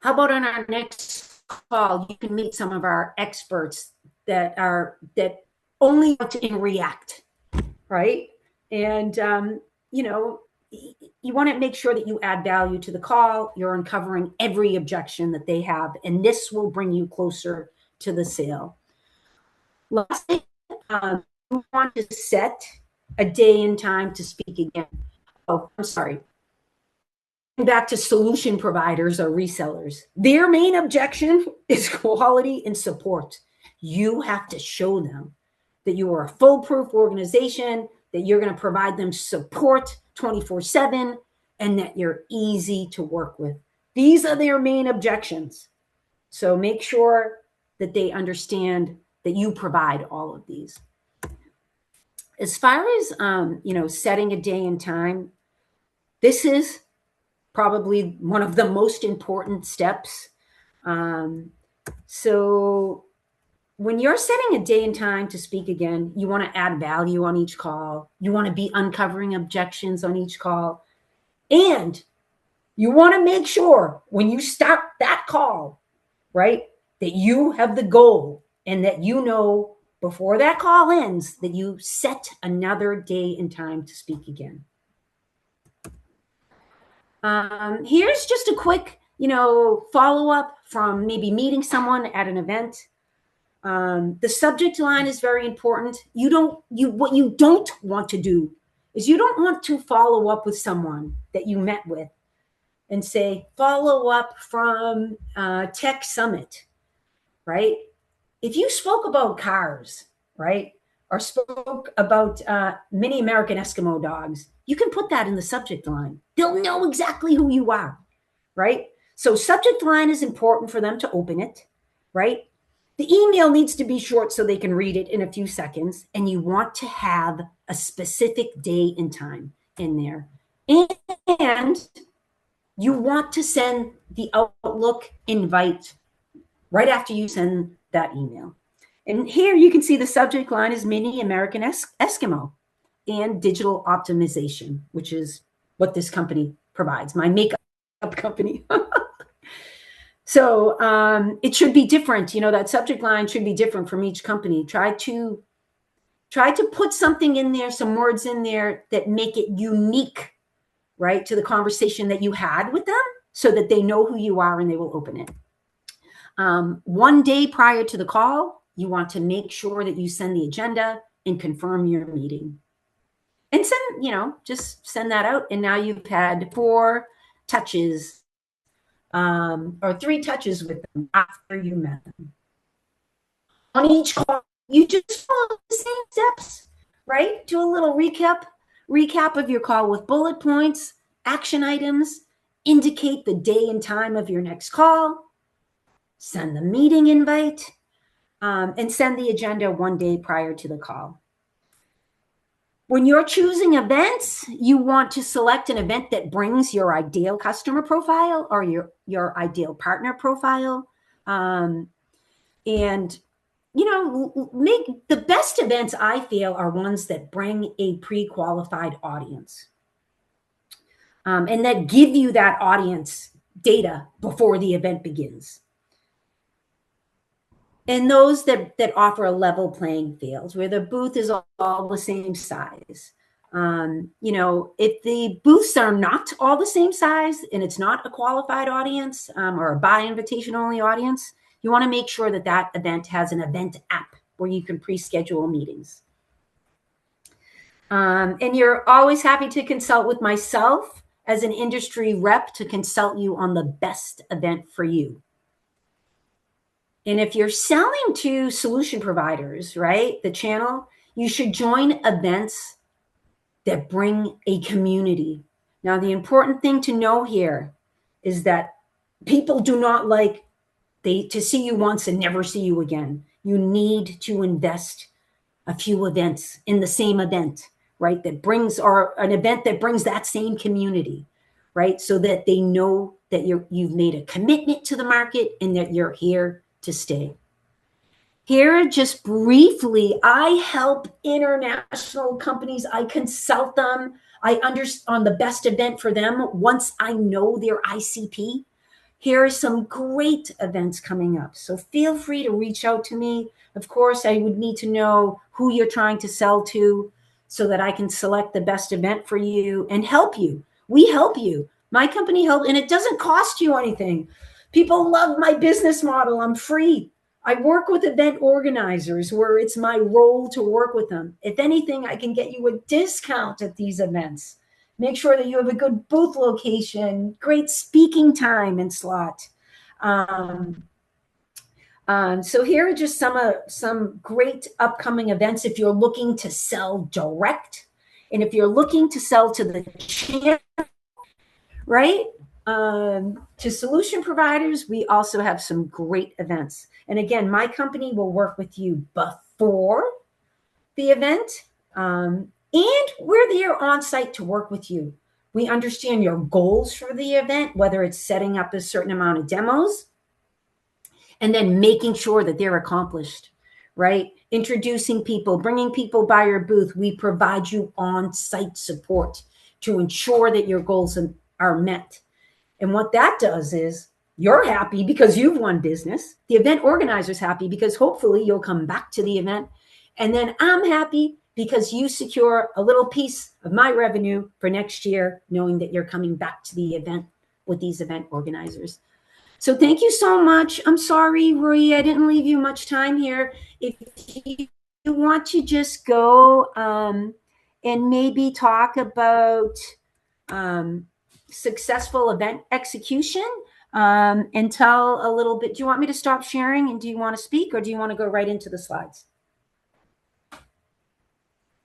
S3: about on our next call, you can meet some of our experts that only can react, right? And, you want to make sure that you add value to the call. You're uncovering every objection that they have, and this will bring you closer to the sale. Lastly, you want to set a day and time to speak again. Oh, I'm sorry. Back to solution providers or resellers. Their main objection is quality and support. You have to show them that you are a foolproof organization, that you're going to provide them support 24/7, and that you're easy to work with. These are their main objections. So make sure that they understand that you provide all of these. As far as, setting a day and time, this is probably one of the most important steps. So when you're setting a day and time to speak again, you want to add value on each call. You want to be uncovering objections on each call. And you want to make sure when you start that call, right, that you have the goal and that before that call ends, that you set another day and time to speak again. Here's just a quick, follow-up from maybe meeting someone at an event. The subject line is very important. What you don't want to do is you don't want to follow up with someone that you met with and say, follow up from Tech Summit, right? If you spoke about cars, right, or spoke about mini American Eskimo dogs, you can put that in the subject line. They'll know exactly who you are, right? So subject line is important for them to open it, right? The email needs to be short so they can read it in a few seconds, and you want to have a specific day and time in there. And you want to send the Outlook invite right after you send that email. And here you can see the subject line is Mini American Eskimo and digital optimization, which is what this company provides, my makeup company. So it should be different. That subject line should be different from each company. Try to put something in there, some words in there that make it unique, right, to the conversation that you had with them, so that they know who you are and they will open it. 1 day prior to the call, you want to make sure that you send the agenda and confirm your meeting. And just send that out. And now you've had 4 touches or 3 touches with them after you met them. On each call, you just follow the same steps, right? Do a little recap of your call with bullet points, action items, indicate the day and time of your next call, send the meeting invite, and send the agenda 1 day prior to the call. When you're choosing events, you want to select an event that brings your ideal customer profile or your ideal partner profile. Make the best events, I feel, are ones that bring a pre-qualified audience and that give you that audience data before the event begins. And those that offer a level playing field where the booth is all the same size. If the booths are not all the same size and it's not a qualified audience or a buy invitation only audience, you want to make sure that that event has an event app where you can pre-schedule meetings. And you're always happy to consult with myself as an industry rep to consult you on the best event for you. And if you're selling to solution providers, right, the channel, you should join events that bring a community. Now, the important thing to know here is that people do not like to see you once and never see you again. You need to invest a few events in the same event, right, or an event that brings that same community, right, so that they know that you've made a commitment to the market and that you're here to stay. Here, just briefly, I help international companies. I consult them. I understand on the best event for them once I know their ICP. Here are some great events coming up. So feel free to reach out to me. Of course, I would need to know who you're trying to sell to so that I can select the best event for you and help you. We help you. My company helps, and it doesn't cost you anything. People love my business model. I'm free. I work with event organizers where it's my role to work with them. If anything, I can get you a discount at these events. Make sure that you have a good booth location, great speaking time and slot. So here are just some great upcoming events if you're looking to sell direct. And if you're looking to sell to the channel, right? To solution providers, we also have some great events. And again, my company will work with you before the event, and we're there on site to work with you. We understand your goals for the event, whether it's setting up a certain amount of demos and then making sure that they're accomplished, right? Introducing people, bringing people by your booth. We provide you on-site support to ensure that your goals are met. And what that does is you're happy because you've won business. The event organizer's happy because hopefully you'll come back to the event. And then I'm happy because you secure a little piece of my revenue for next year, knowing that you're coming back to the event with these event organizers. So thank you so much. I'm sorry, Royi, I didn't leave you much time here. If you want to just go and maybe talk about successful event execution and tell a little bit. Do you want me to stop sharing and do you want to speak or do you want to go right into the slides?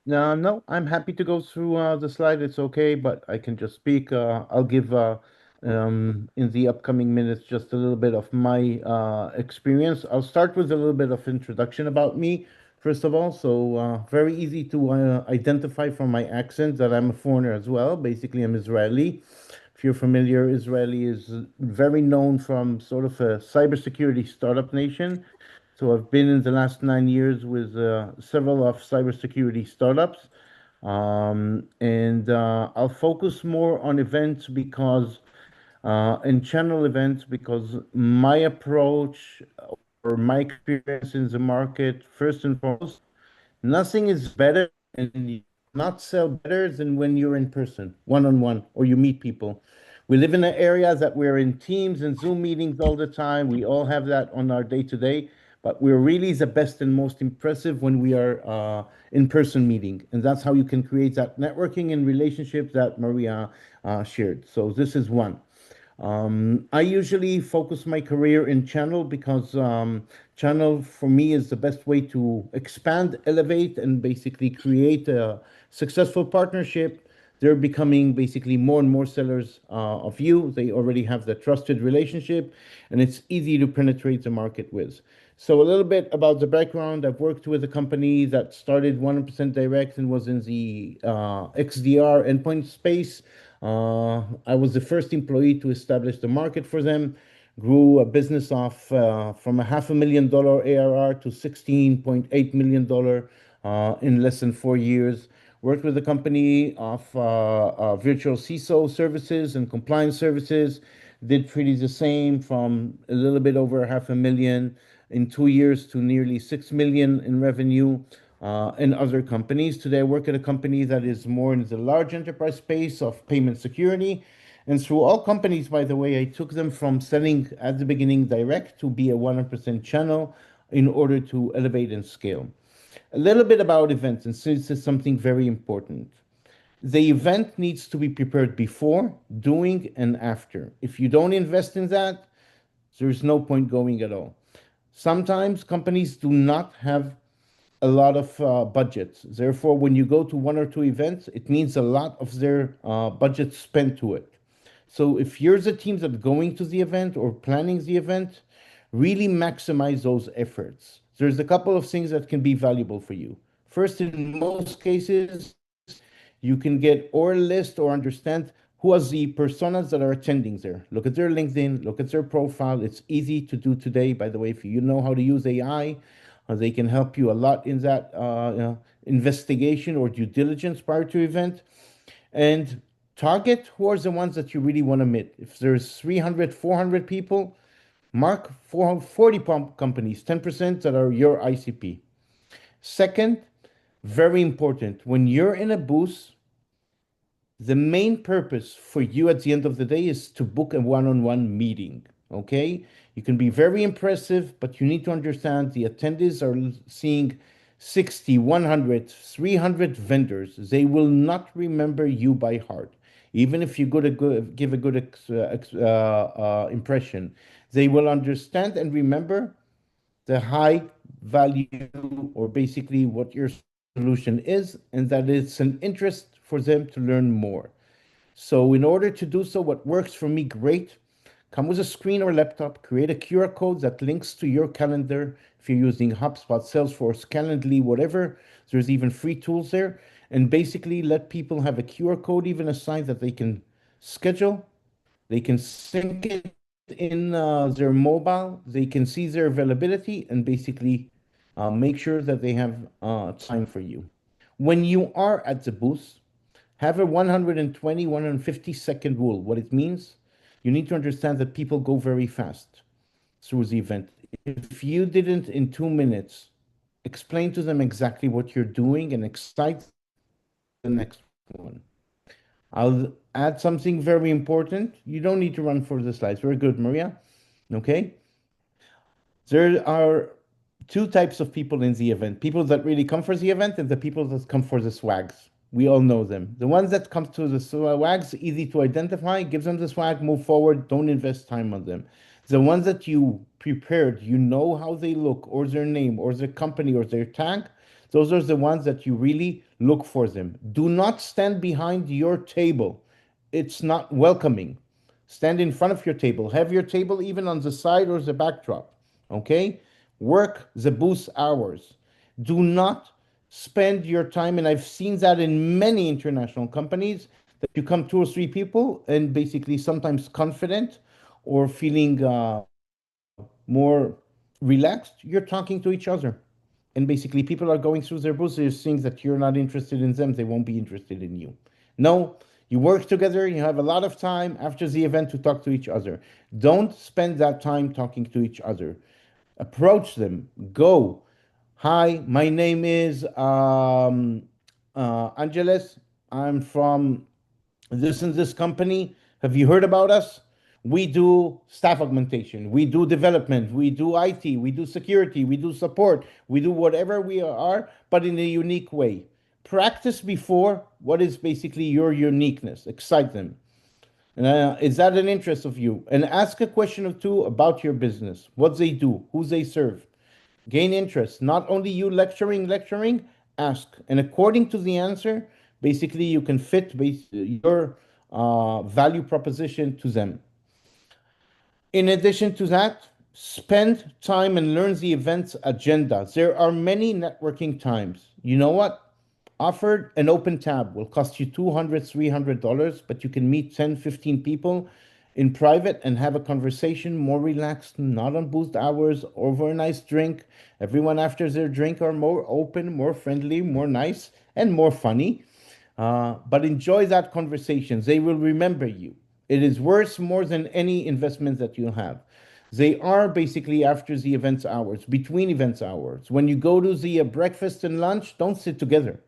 S4: No, I'm happy to go through the slide. It's okay, but I can just speak. I'll give in the upcoming minutes just a little bit of my experience. I'll start with a little bit of introduction about me, first of all. So very easy to identify from my accent that I'm a foreigner as well. Basically, I'm Israeli. If you're familiar, Israeli is very known from sort of a cybersecurity startup nation. So I've been in the last 9 years with several of cybersecurity startups. And I'll focus more on events because and channel events because my approach or my experience in the market, first and foremost, nothing is better and you not sell better than when you're in person, one on one, or you meet people. We live in an area that we're in Teams and Zoom meetings all the time. We all have that on our day to day, but we're really the best and most impressive when we are in person meeting. And that's how you can create that networking and relationship that Maria shared. So this is one. I usually focus my career in channel because channel for me is the best way to expand, elevate, and basically create a successful partnership. They're becoming basically more and more sellers of you. They already have the trusted relationship, and it's easy to penetrate the market with. So a little bit about the background. I've worked with a company that started 100% direct and was in the XDR endpoint space. I was the first employee to establish the market for them, grew a business off from a $500,000 ARR to $16.8 million in less than 4 years. Worked with a company of virtual CISO services and compliance services. Did pretty the same from a little bit over 500,000 in 2 years to nearly 6 million in revenue in other companies. Today, I work at a company that is more in the large enterprise space of payment security. And through all companies, by the way, I took them from selling at the beginning direct to be a 100% channel in order to elevate and scale. A little bit about events, and since it's something very important. The event needs to be prepared before, during, and after. If you don't invest in that, there's no point going at all. Sometimes companies do not have a lot of budgets. Therefore, when you go to one or two events, it means a lot of their budget spent to it. So if you're the team that's going to the event or planning the event, really maximize those efforts. There's a couple of things that can be valuable for you. First, in most cases, you can get or list or understand who are the personas that are attending there. Look at their LinkedIn, look at their profile. It's easy to do today. By the way, if you know how to use AI, they can help you a lot in that investigation or due diligence prior to event. And target who are the ones that you really want to meet. If there's 300, 400 people, mark 40 companies, 10% that are your ICP. Second, very important, when you're in a booth, the main purpose for you at the end of the day is to book a one-on-one meeting, okay? You can be very impressive, but you need to understand the attendees are seeing 60, 100, 300 vendors. They will not remember you by heart. Even if you give a good impression, they will understand and remember the high value or basically what your solution is, and that it's an interest for them to learn more. So in order to do so, what works for me great, come with a screen or laptop, create a QR code that links to your calendar. If you're using HubSpot, Salesforce, Calendly, whatever, there's even free tools there. And basically let people have a QR code even assigned that they can schedule, they can sync it in their mobile, they can see their availability and basically make sure that they have time for you. When you are at the booth, have a 120, 150-second rule. What it means, you need to understand that people go very fast through the event. If you didn't in 2 minutes explain to them exactly what you're doing and excite the next one. I'll add something very important. You don't need to run for the slides. Very good, Maria. Okay. There are two types of people in the event. People that really come for the event and the people that come for the swags. We all know them. The ones that come to the swags, easy to identify, give them the swag, move forward, don't invest time on them. The ones that you prepared, you know how they look, or their name, or their company, or their tag, those are the ones that you really look for them. Do not stand behind your table. It's not welcoming. Stand in front of your table. Have your table even on the side or the backdrop. Okay? Work the booth hours. Do not spend your time, and I've seen that in many international companies, that you come two or three people and basically sometimes confident or feeling more relaxed, you're talking to each other. And basically people are going through their booths, they're seeing that you're not interested in them, they won't be interested in you. No, You work together, you have a lot of time after the event to talk to each other. Don't spend that time talking to each other. Approach them. Go. Hi, my name is Angeles. I'm from this and this company. Have you heard about us? We do staff augmentation, we do development, we do IT, we do security, we do support, we do whatever we are, but in a unique way. Practice before what is basically your uniqueness. Excite them. Is that an interest of you? And ask a question or two about your business, what they do, who they serve. Gain interest. Not only you lecturing, ask. And according to the answer, basically you can fit your value proposition to them. In addition to that, spend time and learn the event's agenda. There are many networking times. You know what? Offered an open tab will cost you $200, $300, but you can meet 10, 15 people in private and have a conversation more relaxed, not on booth hours, over a nice drink. Everyone after their drink are more open, more friendly, more nice, and more funny. But enjoy that conversation. They will remember you. It is worth more than any investment that you have. They are basically after the events hours, between events hours. When you go to the breakfast and lunch, don't sit together.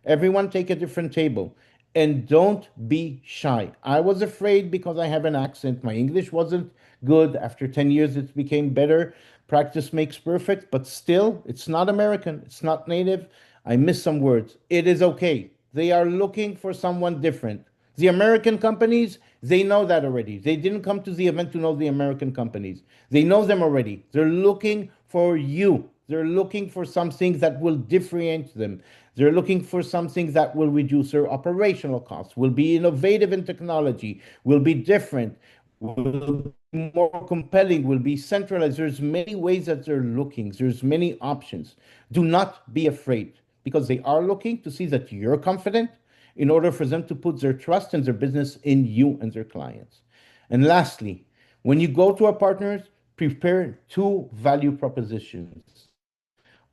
S4: Everyone take a different table and don't be shy. I was afraid because I have an accent. My English wasn't good. After 10 years, it became better. Practice makes perfect, but still, it's not American. It's not native. I miss some words. It is okay. They are looking for someone different. The American companies, they know that already. They didn't come to the event to know the American companies. They know them already. They're looking for you. They're looking for something that will differentiate them. They're looking for something that will reduce their operational costs, will be innovative in technology, will be different, will be more compelling, will be centralized. There's many ways that they're looking. There's many options. Do not be afraid because they are looking to see that you're confident in order for them to put their trust and their business in you and their clients. And lastly, when you go to a partner, prepare two value propositions.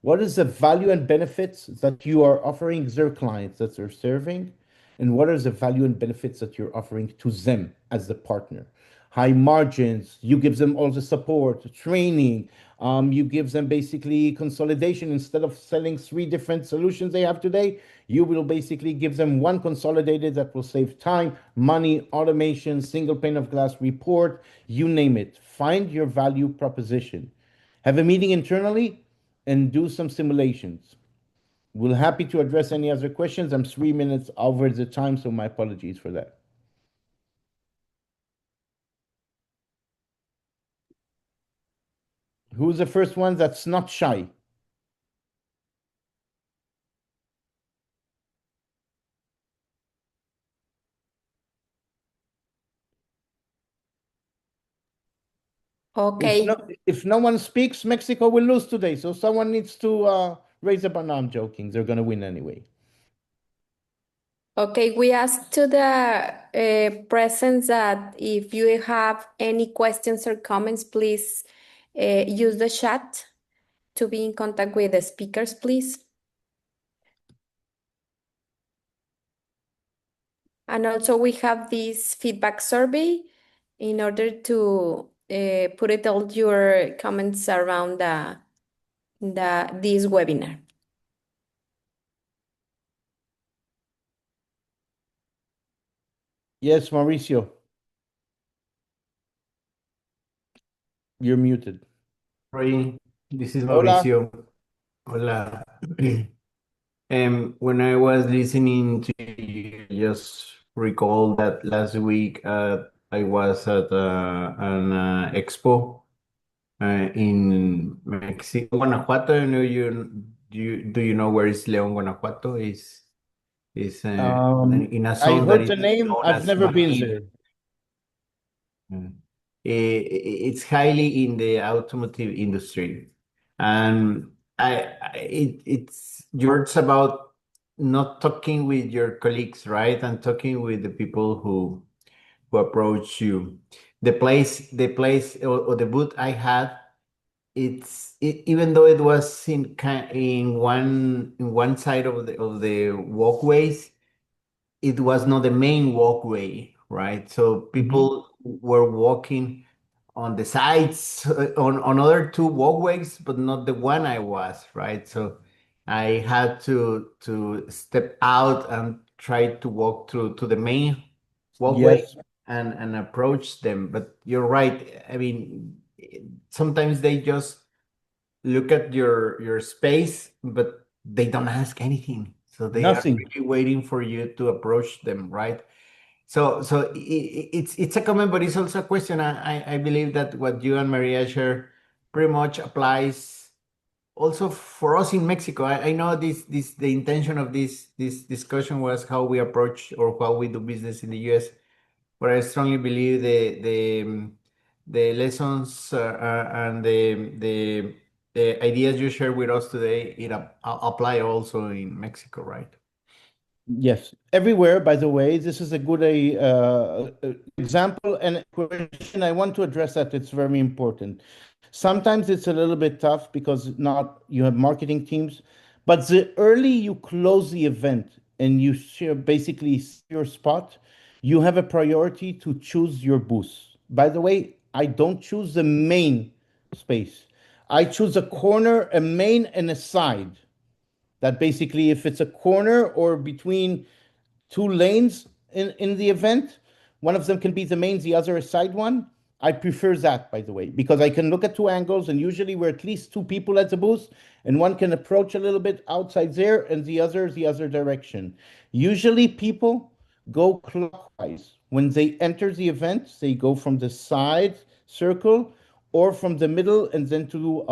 S4: What is the value and benefits that you are offering their clients that they're serving? And what are the value and benefits that you're offering to them as the partner? High margins, you give them all the support, training, you give them basically consolidation. Instead of selling 3 different solutions they have today, you will basically give them one consolidated that will save time, money, automation, single pane of glass report, you name it. Find your value proposition. Have a meeting internally and do some simulations. We're happy to address any other questions. I'm 3 minutes over the time, so my apologies for that. Who's the first one that's not shy?
S1: Okay.
S4: If no one speaks, Mexico will lose today. So someone needs to raise up. No, I'm joking. They're going to win anyway.
S1: Okay, we asked to the presence that if you have any questions or comments, please use the chat to be in contact with the speakers, please. And also we have this feedback survey in order to put it all your comments around this webinar.
S4: Yes, Mauricio. You're muted.
S5: Royi, this is
S4: Hola.
S5: Mauricio. Hola. When I was listening to you, just recall that last week I was at an expo in Mexico, Guanajuato. I know do you know where is León, Guanajuato? Is in a
S4: I
S5: zone that
S4: heard
S5: is
S4: the name.
S5: known
S4: I've
S5: as
S4: never been
S5: Bajío.
S4: there.
S5: It's highly in the automotive industry, and it's yours about not talking with your colleagues, right? And talking with the people who approach you. The place or the booth I had, even though it was in one side of the walkways, it was not the main walkway, right? So people were walking on the sides, on other two walkways, but not the one I was, right? So I had to step out and try to walk through to the main walkway
S4: Yes,
S5: and approach them. But you're right. I mean, sometimes they just look at your space, but they don't ask anything. So they are
S4: nothing.
S5: really waiting for you to approach them, right? So it's a comment, but it's also a question. I believe that what you and Maria share pretty much applies also for us in Mexico. I know this the intention of this discussion was how we approach or how we do business in the US, but I strongly believe the lessons and the ideas you share with us today apply also in Mexico, right?
S4: Yes, everywhere, by the way. This is a good example and question. I want to address that. It's very important. Sometimes it's a little bit tough because not you have marketing teams, but the early you close the event and you share basically your spot, you have a priority to choose your booth. By the way, I don't choose the main space. I choose a corner, a main, and a side. That basically, if it's a corner or between two lanes in the event, one of them can be the main, the other a side one. I prefer that, by the way, because I can look at two angles, and usually we're at least two people at the booth, and one can approach a little bit outside there, and the other direction. Usually, people go clockwise. When they enter the event, they go from the side circle or from the middle and then to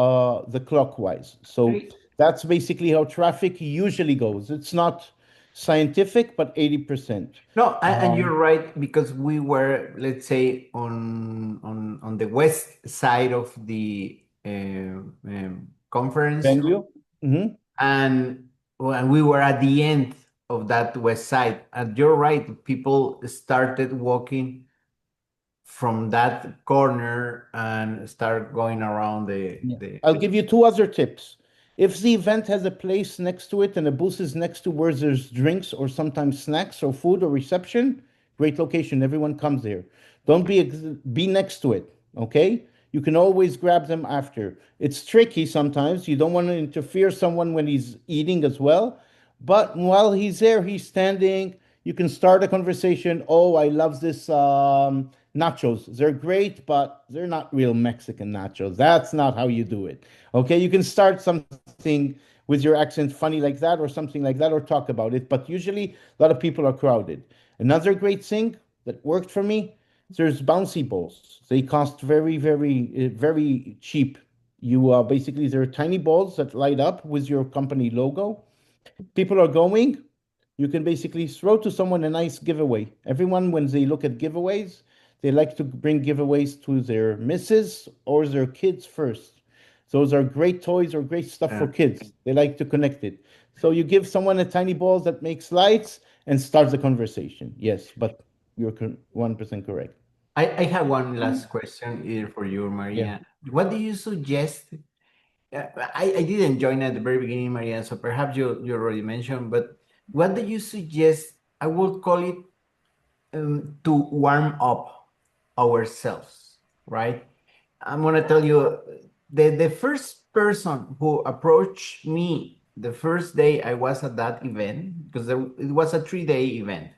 S4: the clockwise. So
S5: Great.
S4: that's basically how traffic usually goes. It's not scientific, but 80%.
S5: No, and you're right because we were, let's say, on the west side of the conference,
S4: Venue. Hmm.
S5: and well, we were at the end of that west side. And you're right, people started walking from that corner and start going around
S4: Yeah.
S5: the
S4: I'll give you two other tips. If the event has a place next to it and a booth is next to where there's drinks or sometimes snacks or food or reception, great location. Everyone comes there. Don't be next to it. Okay. You can always grab them after. It's tricky sometimes. You don't want to interfere someone when he's eating as well. But while he's there, he's standing. You can start a conversation. Oh, I love this nachos. They're great, but they're not real Mexican nachos. That's not how you do it. Okay, you can start something with your accent funny like that or something like that or talk about it, but usually a lot of people are crowded. Another great thing that worked for me, there's bouncy balls. They cost very cheap. You basically, they're tiny balls that light up with your company logo. People are going, you can basically throw to someone a nice giveaway. Everyone, when they look at giveaways, they like to bring giveaways to their misses or their kids first. Those are great toys or great stuff for kids. They like to connect it. So you give someone a tiny ball that makes lights and starts the conversation. Yes, but you're 1% correct.
S5: I have one last question here for you,
S4: Yeah.
S5: Maria. What do you suggest? I didn't join at the very beginning, Maria, so perhaps you already mentioned, but what do you suggest? I would call it to warm up ourselves, right? I'm gonna tell you the first person who approached me the first day I was at that event, because it was a 3-day event.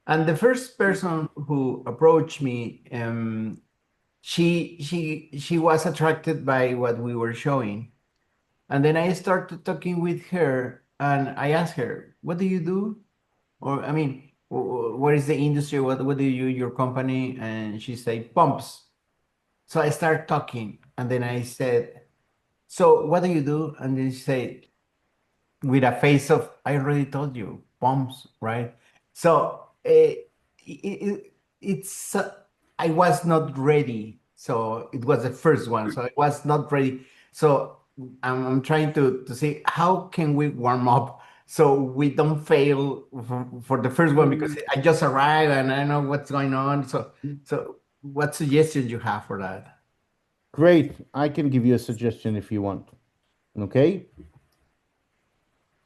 S5: And the first person who approached me, she was attracted by what we were showing. And then I started talking with her and I asked her, what do you do? Or, I mean, what is the industry? What do you, your company? And she said, pumps. So I started talking and then I said, so what do you do? And then she said, with a face of, I already told you, pumps, right? So it's, I was not ready. So it was the first one. So I was not ready. So I'm trying to see how can we warm up so we don't fail for the first one because I just arrived and I don't know what's going on. So what suggestions you have for that?
S4: Great. I can give you a suggestion if you want. Okay.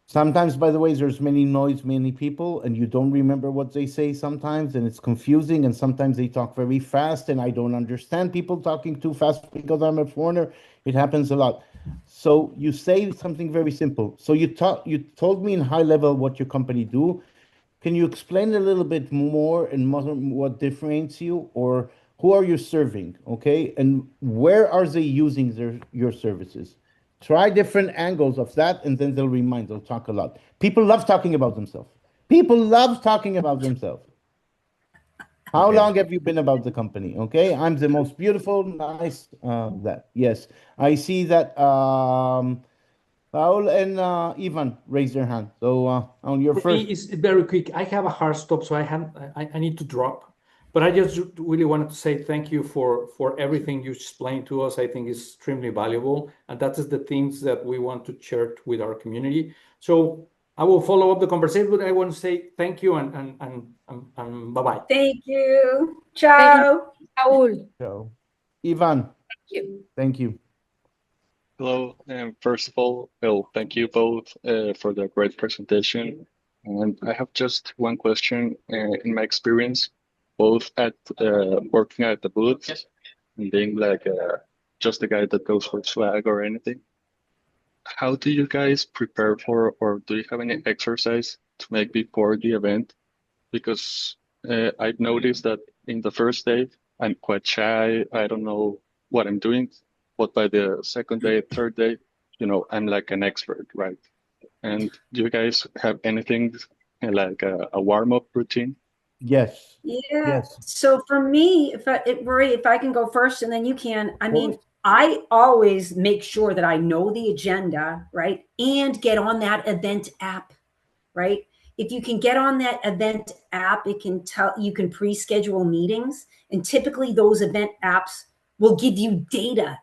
S4: Sometimes, by the way, there's many noise, many people, and you don't remember what they say sometimes, and it's confusing. And sometimes they talk very fast, and I don't understand people talking too fast because I'm a foreigner. It happens a lot. So you say something very simple. So you told me in high level what your company do. Can you explain a little bit more and more what differentiates you, or who are you serving? Okay, and where are they using your services? Try different angles of that, and then they'll talk a lot. People love talking about themselves. People love talking about themselves. How
S5: Okay.
S4: long have you been about the company? Okay, I'm the most beautiful, nice. That yes, I see that. Raul and Ivan raise their hand. So on your
S2: For me,
S4: first.
S2: it's very quick. I have a hard stop, so I need to drop. But I just really wanted to say thank you for everything you explained to us. I think is extremely valuable, and that is the things that we want to share with our community. So I will follow up the conversation, but I want to say thank you and bye bye.
S3: Thank you.
S1: Thank you,
S3: Ciao.
S1: Raúl.
S4: So, Ivan,
S1: Thank you.
S4: thank you.
S6: Hello, and first of all, well, thank you both for the great presentation. And I have just one question. In my experience, both at working at the booth and being like just a guy that goes for swag or anything, how do you guys prepare for, or do you have any exercise to make before the event? Because I've noticed that in the first day, I'm quite shy. I don't know what I'm doing. But by the second day, third day, I'm like an expert, right? And do you guys have anything like a warm-up routine?
S4: Yes,
S3: Yeah.
S4: yes,
S3: So for me, Rory, if I can go first and then you can, I
S4: of
S3: mean,
S4: course.
S3: I always make sure that I know the agenda, right? And get on that event app, right? If you can get on that event app, it can tell you can pre-schedule meetings. And typically those event apps will give you data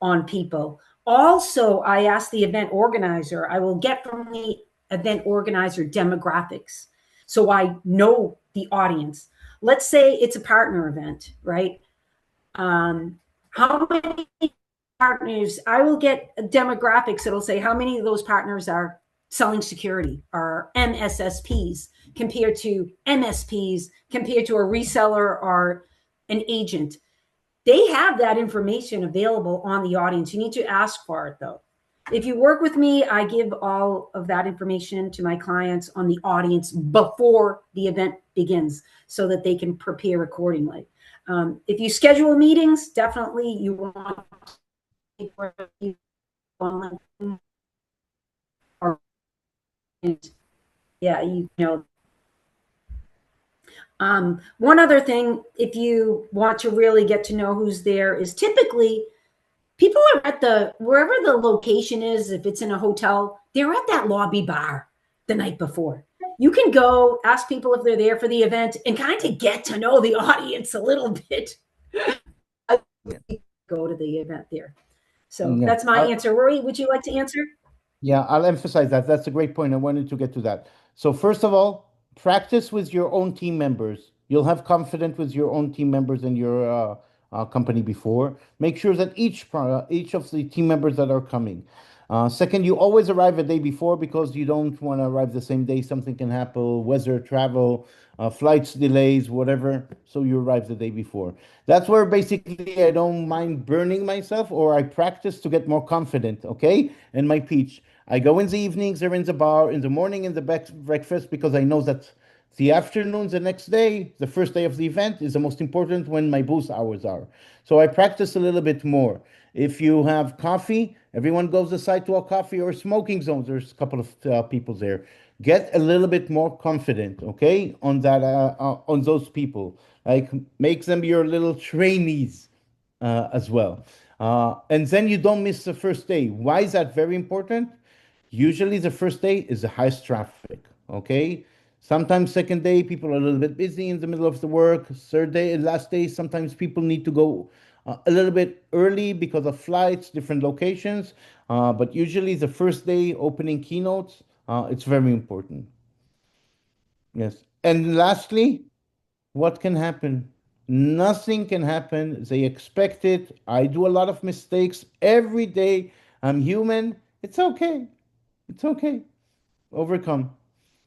S3: on people. Also, I ask the event organizer, I will get from the event organizer demographics. So I know the audience. Let's say it's a partner event, right? How many partners? I will get demographics that'll say how many of those partners are selling security, are MSSPs compared to MSPs, compared to a reseller or an agent. They have that information available on the audience. You need to ask for it though. If you work with me, I give all of that information to my clients on the audience before the event begins so that they can prepare accordingly. If you schedule meetings, definitely you want or yeah, you know. One other thing, if you want to really get to know who's there, is typically people are at wherever the location is. If it's in a hotel, they're at that lobby bar the night before. You can go ask people if they're there for the event and kind of get to know the audience a little bit. Go to the event there. So
S4: Yeah.
S3: that's my answer. Rory, would you like to answer?
S4: Yeah, I'll emphasize that. That's a great point. I wanted to get to that. So first of all, practice with your own team members. You'll have confidence with your own team members in your company before. Make sure that each of the team members that are coming. Second, you always arrive a day before because you don't want to arrive the same day. Something can happen, weather, travel, flights delays, whatever. So you arrive the day before. That's where basically I don't mind burning myself, or I practice to get more confident, okay, in my pitch. I go in the evenings or in the bar, in the morning in the breakfast, because I know that the afternoon, the next day, the first day of the event is the most important when my booth hours are. So I practice a little bit more. If you have coffee, everyone goes aside to a coffee or smoking zones. There's a couple of people there. Get a little bit more confident, okay, on that, on those people. Like make them your little trainees as well. And then you don't miss the first day. Why is that very important? Usually the first day is the highest traffic, okay? Sometimes second day, people are a little bit busy in the middle of the work. Third day and last day, sometimes people need to go a little bit early because of flights, different locations. But usually the first day opening keynotes, it's very important. Yes. And lastly, what can happen? Nothing can happen. They expect it. I do a lot of mistakes every day. I'm human. It's okay. It's okay. overcome.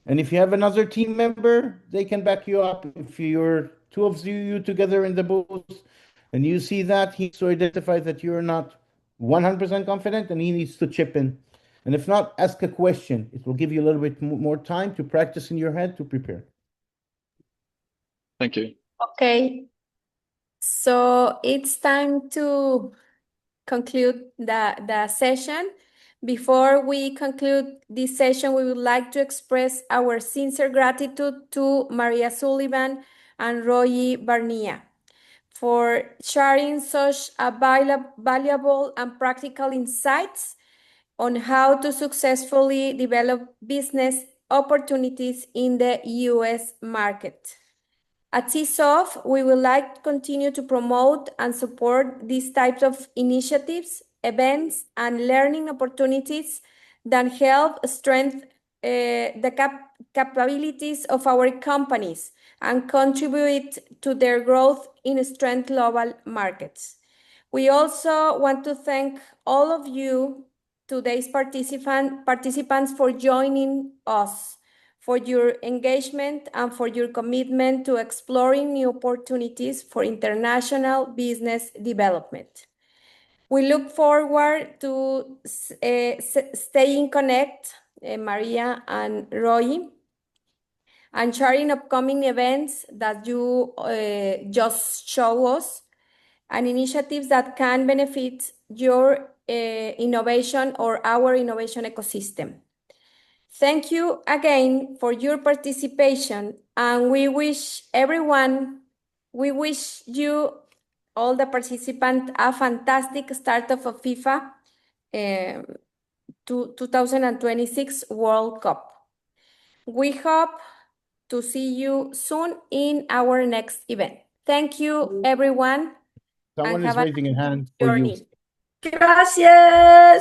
S4: And if you have another team member, they can back you up. If you're two of you together in the booth and you see that, he needs to identify that you're not 100% confident and he needs to chip in. And if not, ask a question. It will give you a little bit more time to practice in your head to prepare.
S6: Thank you.
S1: Okay, so it's time to conclude the session. Before we conclude this session, we would like to express our sincere gratitude to María Sullivan and Royi Barnea for sharing such a valuable and practical insights on how to successfully develop business opportunities in the US market. At Csoft, we would like to continue to promote and support these types of initiatives, events, and learning opportunities that help strengthen the capabilities of our companies and contribute to their growth in strength global markets. We also want to thank all of you, today's participants, for joining us, for your engagement and for your commitment to exploring new opportunities for international business development. We look forward to staying connected, Maria and Roy, and sharing upcoming events that you just show us and initiatives that can benefit your innovation or our innovation ecosystem. Thank you again for your participation, and we wish you, all the participants, a fantastic start of a FIFA 2026 World Cup. We hope to see you soon in our next event. Thank you, everyone.
S4: Someone is
S1: have a
S4: raising a hand
S1: nice
S4: for you.
S1: journey.
S3: Gracias.